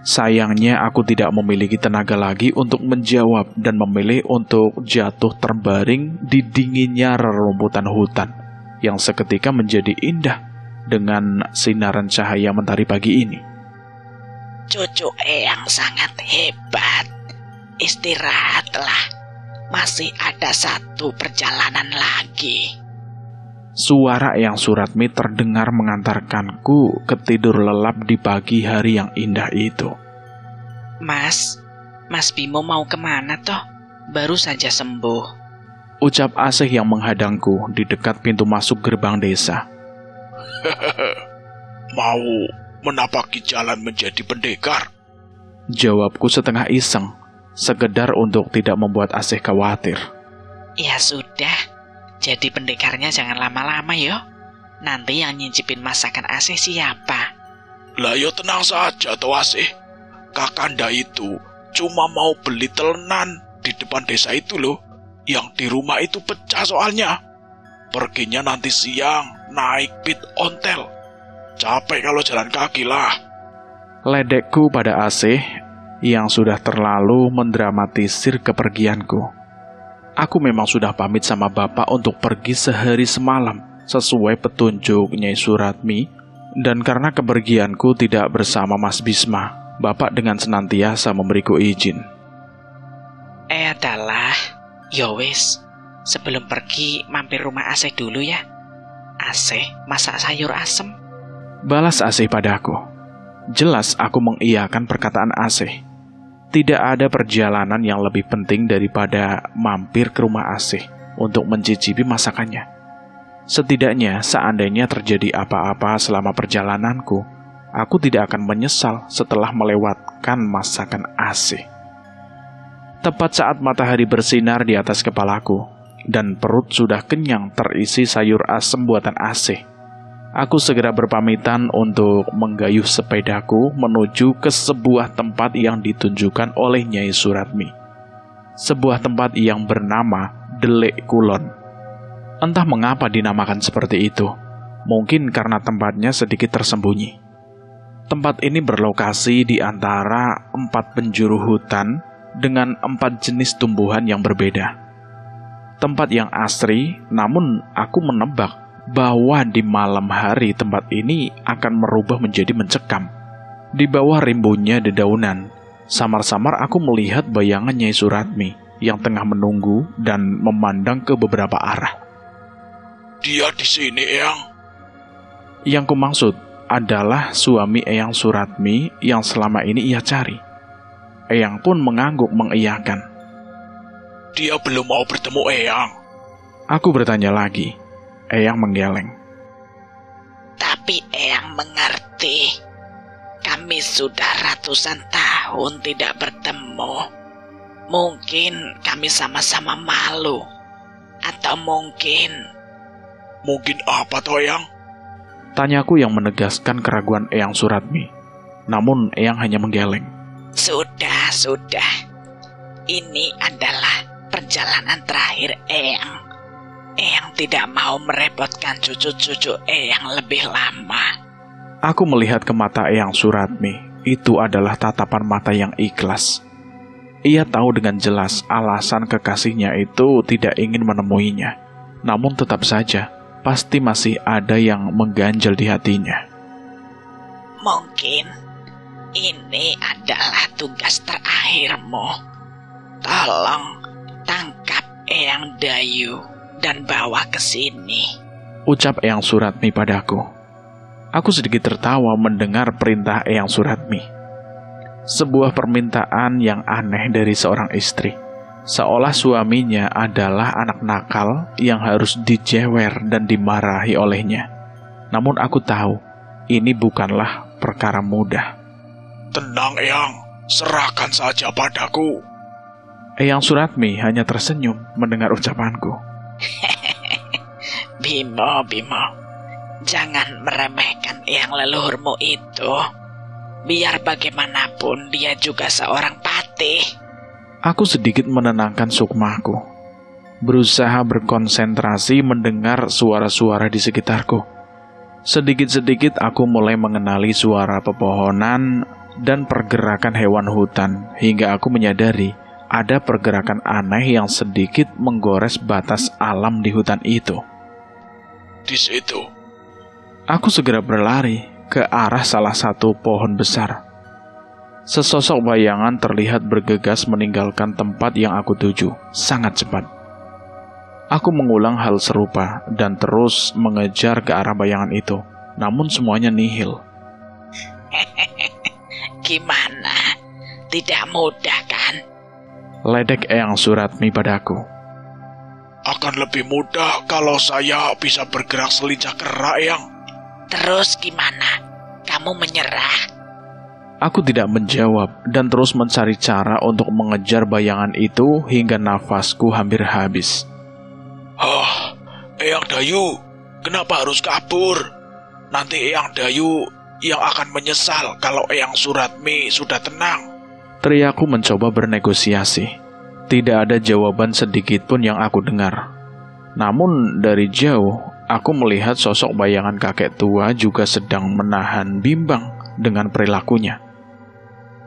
Sayangnya aku tidak memiliki tenaga lagi untuk menjawab dan memilih untuk jatuh terbaring di dinginnya rerumputan hutan yang seketika menjadi indah dengan sinaran cahaya mentari pagi ini. Cucu Eyang sangat hebat. Istirahatlah. Masih ada satu perjalanan lagi. Suara Eyang Suratmi terdengar mengantarkanku ke tidur lelap di pagi hari yang indah itu. Mas Bimo mau kemana toh? Baru saja sembuh. ucap Asih yang menghadangku di dekat pintu masuk gerbang desa. Mau menapaki jalan menjadi pendekar? Jawabku setengah iseng, sekedar untuk tidak membuat Asih khawatir. Ya sudah, jadi pendekarnya jangan lama-lama yo. Nanti yang nyicipin masakan Asih siapa? Lah yo tenang saja toh Asih. Kakanda itu cuma mau beli telenan di depan desa itu loh. Yang di rumah itu pecah soalnya. Perginya nanti siang naik pit ontel. Capek kalau jalan kaki lah. Ledekku pada Asih yang sudah terlalu mendramatisir kepergianku. Aku memang sudah pamit sama bapak untuk pergi sehari semalam sesuai petunjuk Nyai Suratmi, dan karena kepergianku tidak bersama Mas Bisma, bapak dengan senantiasa memberiku izin. Adalah, yowis, sebelum pergi mampir rumah Asih dulu ya. Asih masak sayur asem. Balas Asih padaku. Jelas aku mengiyakan perkataan Asih. Tidak ada perjalanan yang lebih penting daripada mampir ke rumah Asih untuk mencicipi masakannya. Setidaknya seandainya terjadi apa-apa selama perjalananku, aku tidak akan menyesal setelah melewatkan masakan Asih. Tepat saat matahari bersinar di atas kepalaku, dan perut sudah kenyang terisi sayur asem buatan Asih, aku segera berpamitan untuk menggayuh sepedaku menuju ke sebuah tempat yang ditunjukkan oleh Nyai Suratmi. Sebuah tempat yang bernama Delik Kulon. Entah mengapa dinamakan seperti itu. Mungkin karena tempatnya sedikit tersembunyi. Tempat ini berlokasi di antara 4 penjuru hutan dengan 4 jenis tumbuhan yang berbeda. Tempat yang asri, namun aku menebak bahwa di malam hari tempat ini akan merubah menjadi mencekam. Di bawah rimbunnya dedaunan, samar-samar aku melihat bayangan Nyai Suratmi yang tengah menunggu dan memandang ke beberapa arah. Dia di sini, Eyang. Yang kumaksud adalah suami Eyang Suratmi yang selama ini ia cari. Eyang pun mengangguk mengiyakan. Dia belum mau bertemu Eyang. Aku bertanya lagi. Eyang menggeleng. Tapi Eyang mengerti. Kami sudah ratusan tahun tidak bertemu. Mungkin kami sama-sama malu. Atau mungkin apa toh, Eyang? Tanyaku yang menegaskan keraguan Eyang Suratmi. Namun Eyang hanya menggeleng. Sudah. Ini adalah perjalanan terakhir Eyang. Eyang tidak mau merepotkan cucu-cucu Eyang lebih lama. Aku melihat ke mata Eyang Suratmi. Itu adalah tatapan mata yang ikhlas. Ia tahu dengan jelas alasan kekasihnya itu tidak ingin menemuinya. Namun tetap saja, pasti masih ada yang mengganjal di hatinya. Mungkin ini adalah tugas terakhirmu. Tolong tangkap Eyang Dayu dan bawa ke sini, ucap Eyang Suratmi padaku. Aku sedikit tertawa mendengar perintah Eyang Suratmi. Sebuah permintaan yang aneh dari seorang istri. Seolah suaminya adalah anak nakal yang harus dijewer dan dimarahi olehnya. Namun aku tahu, ini bukanlah perkara mudah. Tenang, Eyang. Serahkan saja padaku. Eyang Suratmi hanya tersenyum mendengar ucapanku. Bimo, jangan meremehkan Eyang leluhurmu itu. Biar bagaimanapun dia juga seorang patih. Aku sedikit menenangkan sukmaku, berusaha berkonsentrasi mendengar suara-suara di sekitarku. Sedikit-sedikit aku mulai mengenali suara pepohonan dan pergerakan hewan hutan, hingga aku menyadari ada pergerakan aneh yang sedikit menggores batas alam di hutan itu. Di situ. Aku segera berlari ke arah salah satu pohon besar. Sesosok bayangan terlihat bergegas meninggalkan tempat yang aku tuju, sangat cepat. Aku mengulang hal serupa dan terus mengejar ke arah bayangan itu, namun semuanya nihil. Gimana? Tidak mudah kan? Ledek Eyang Suratmi padaku. Akan lebih mudah kalau saya bisa bergerak selincah kera, Eyang. Terus gimana? Kamu menyerah? Aku tidak menjawab dan terus mencari cara untuk mengejar bayangan itu hingga nafasku hampir habis. Eyang Dayu, kenapa harus kabur? Nanti Eyang Dayu yang akan menyesal kalau Eyang Suratmi sudah tenang. Teriakku mencoba bernegosiasi. Tidak ada jawaban sedikit pun yang aku dengar. Namun dari jauh, aku melihat sosok bayangan kakek tua juga sedang menahan bimbang dengan perilakunya.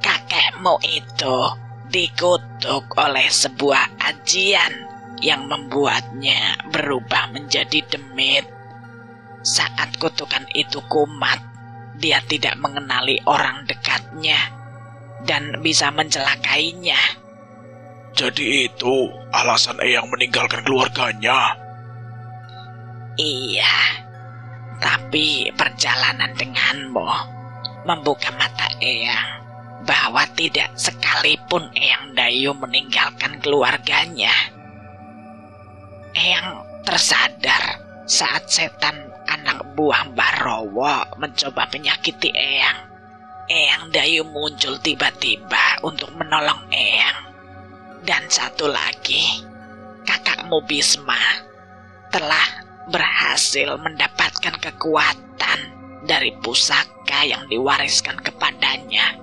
Kakekmu itu dikutuk oleh sebuah ajian yang membuatnya berubah menjadi demit. Saat kutukan itu kumat, dia tidak mengenali orang dekatnya dan bisa mencelakainya. Jadi itu alasan Eyang meninggalkan keluarganya? Iya, tapi perjalanan denganmu membuka mata Eyang bahwa tidak sekalipun Eyang Dayu meninggalkan keluarganya. Eyang tersadar saat setan anak buah Barowo mencoba menyakiti Eyang. Eyang Dayu muncul tiba-tiba untuk menolong Eyang. Dan satu lagi, kakakmu Bisma telah berhasil mendapatkan kekuatan dari pusaka yang diwariskan kepadanya,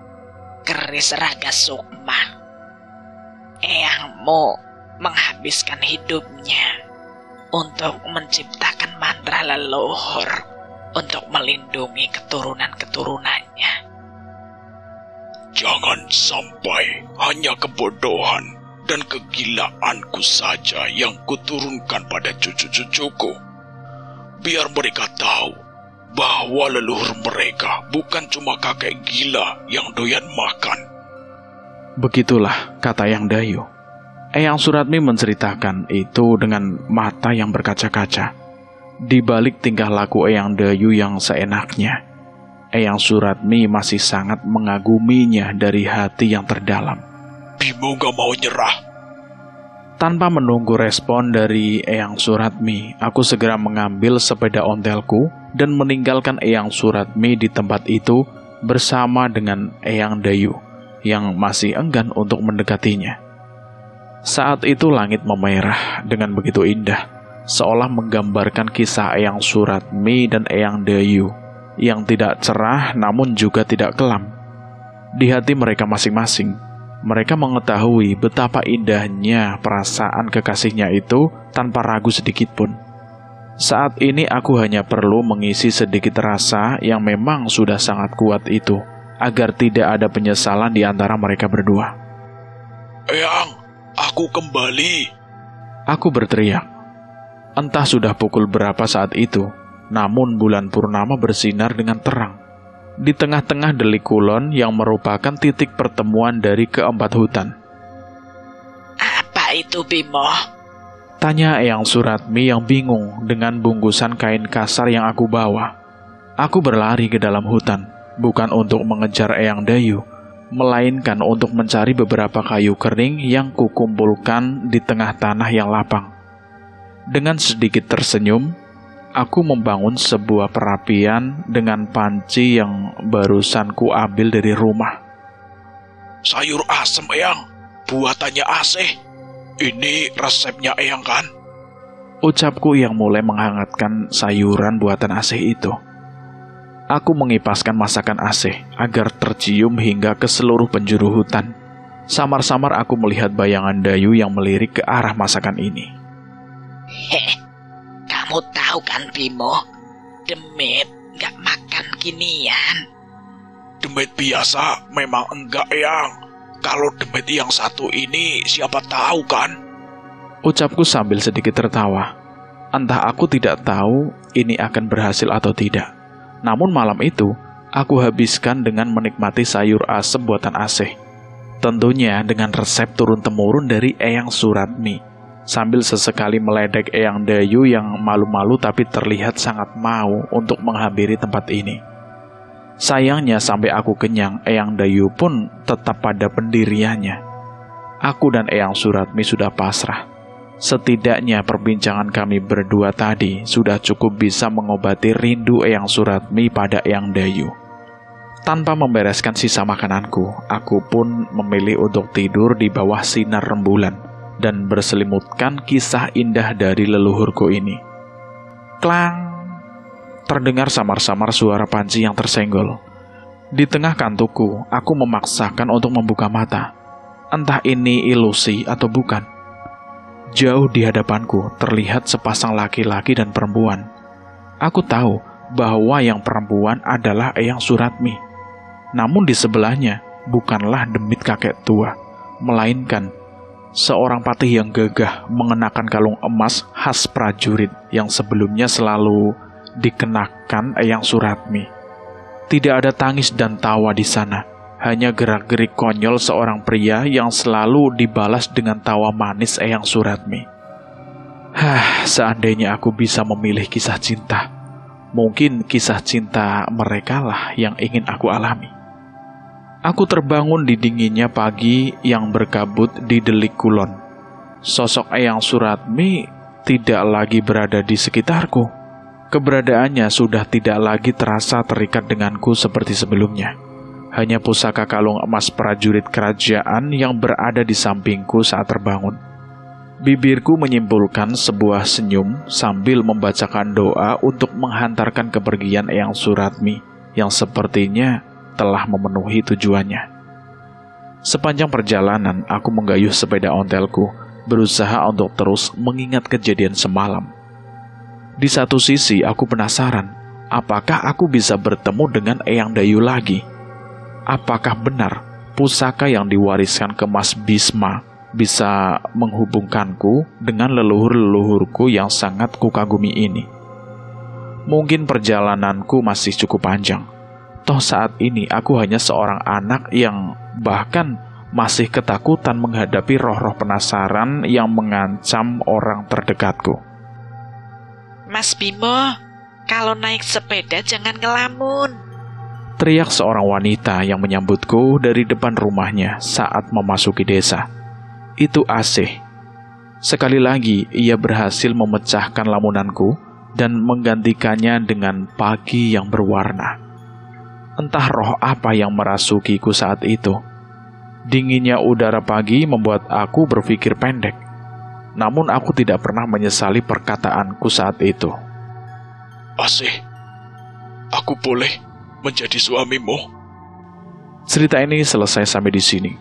keris Raga Sukma. Eyangmu menghabiskan hidupnya untuk menciptakan mantra leluhur untuk melindungi keturunan-keturunannya. Jangan sampai hanya kebodohan dan kegilaanku saja yang kuturunkan pada cucu-cucuku. Biar mereka tahu bahwa leluhur mereka bukan cuma kakek gila yang doyan makan. Begitulah kata Eyang Dayu. Eyang Suratmi menceritakan itu dengan mata yang berkaca-kaca. Di balik tingkah laku Eyang Dayu yang seenaknya, Eyang Suratmi masih sangat mengaguminya dari hati yang terdalam. Bimo gak mau nyerah. Tanpa menunggu respon dari Eyang Suratmi, aku segera mengambil sepeda ontelku dan meninggalkan Eyang Suratmi di tempat itu bersama dengan Eyang Dayu yang masih enggan untuk mendekatinya. Saat itu langit memerah dengan begitu indah, seolah menggambarkan kisah Eyang Suratmi dan Eyang Dayu yang tidak cerah namun juga tidak kelam. Di hati mereka masing-masing, mereka mengetahui betapa indahnya perasaan kekasihnya itu tanpa ragu sedikit pun. Saat ini aku hanya perlu mengisi sedikit rasa yang memang sudah sangat kuat itu, agar tidak ada penyesalan di antara mereka berdua. Eyang, aku kembali. Aku berteriak. Entah sudah pukul berapa saat itu, namun bulan purnama bersinar dengan terang. Di tengah-tengah Delik Kulon yang merupakan titik pertemuan dari keempat hutan. Apa itu, Bimo? Tanya Eyang Suratmi yang bingung dengan bungkusan kain kasar yang aku bawa. Aku berlari ke dalam hutan, bukan untuk mengejar Eyang Dayu, melainkan untuk mencari beberapa kayu kering yang kukumpulkan di tengah tanah yang lapang. Dengan sedikit tersenyum, aku membangun sebuah perapian dengan panci yang barusan ku ambil dari rumah. Sayur asem, Eyang. Buatannya Asih. Ini resepnya Eyang kan? Ucapku yang mulai menghangatkan sayuran buatan Asih itu. Aku mengipaskan masakan Asih agar tercium hingga ke seluruh penjuru hutan. Samar-samar aku melihat bayangan Dayu yang melirik ke arah masakan ini. Kamu tahu kan, Bimo, demit gak makan ginian. Demit biasa memang enggak, Eyang. Kalau demit yang satu ini siapa tahu kan? Ucapku sambil sedikit tertawa. Entah aku tidak tahu ini akan berhasil atau tidak. Namun malam itu, aku habiskan dengan menikmati sayur asem buatan Asih. Tentunya dengan resep turun-temurun dari Eyang Suratmi. Sambil sesekali meledek Eyang Dayu yang malu-malu tapi terlihat sangat mau untuk menghampiri tempat ini. Sayangnya sampai aku kenyang, Eyang Dayu pun tetap pada pendiriannya. Aku dan Eyang Suratmi sudah pasrah. Setidaknya perbincangan kami berdua tadi sudah cukup bisa mengobati rindu Eyang Suratmi pada Eyang Dayu. Tanpa membereskan sisa makananku, aku pun memilih untuk tidur di bawah sinar rembulan dan berselimutkan kisah indah dari leluhurku ini. Klang! Terdengar samar-samar suara panci yang tersenggol. Di tengah kantukku, aku memaksakan untuk membuka mata. Entah ini ilusi atau bukan. Jauh di hadapanku terlihat sepasang laki-laki dan perempuan. Aku tahu bahwa yang perempuan adalah Eyang Suratmi. Namun di sebelahnya bukanlah demit kakek tua, melainkan seorang patih yang gagah mengenakan kalung emas khas prajurit yang sebelumnya selalu dikenakan Eyang Suratmi. Tidak ada tangis dan tawa di sana. Hanya gerak-gerik konyol seorang pria yang selalu dibalas dengan tawa manis Eyang Suratmi. Seandainya aku bisa memilih kisah cinta, mungkin kisah cinta mereka lah yang ingin aku alami. Aku terbangun di dinginnya pagi yang berkabut di Delik Kulon. Sosok Eyang Suratmi tidak lagi berada di sekitarku. Keberadaannya sudah tidak lagi terasa terikat denganku seperti sebelumnya. Hanya pusaka kalung emas prajurit kerajaan yang berada di sampingku saat terbangun. Bibirku menyimpulkan sebuah senyum sambil membacakan doa untuk menghantarkan kepergian Eyang Suratmi yang sepertinya telah memenuhi tujuannya. Sepanjang perjalanan, aku menggayuh sepeda ontelku, berusaha untuk terus mengingat kejadian semalam. Di satu sisi, aku penasaran, apakah aku bisa bertemu dengan Eyang Dayu lagi? Apakah benar pusaka yang diwariskan ke Mas Bisma bisa menghubungkanku dengan leluhur-leluhurku yang sangat kukagumi ini? Mungkin perjalananku masih cukup panjang. Toh saat ini aku hanya seorang anak yang bahkan masih ketakutan menghadapi roh-roh penasaran yang mengancam orang terdekatku. Mas Bimo, kalau naik sepeda jangan ngelamun. Teriak seorang wanita yang menyambutku dari depan rumahnya saat memasuki desa. Itu Asih. Sekali lagi ia berhasil memecahkan lamunanku dan menggantikannya dengan pagi yang berwarna. Entah roh apa yang merasukiku saat itu. Dinginnya udara pagi membuat aku berpikir pendek. Namun aku tidak pernah menyesali perkataanku saat itu. Asih, aku boleh menjadi suamimu? Cerita ini selesai sampai di sini.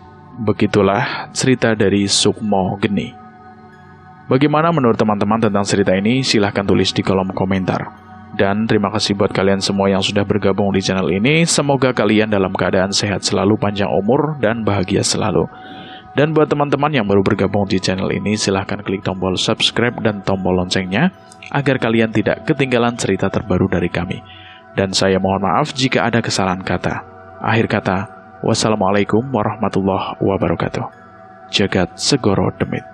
Begitulah cerita dari Sukmo Geni. Bagaimana menurut teman-teman tentang cerita ini? Silahkan tulis di kolom komentar. Dan terima kasih buat kalian semua yang sudah bergabung di channel ini. Semoga kalian dalam keadaan sehat selalu, panjang umur, dan bahagia selalu. Dan buat teman-teman yang baru bergabung di channel ini, silahkan klik tombol subscribe dan tombol loncengnya agar kalian tidak ketinggalan cerita terbaru dari kami. Dan saya mohon maaf jika ada kesalahan kata. Akhir kata, wassalamualaikum warahmatullahi wabarakatuh. Jagat Segoro Demit.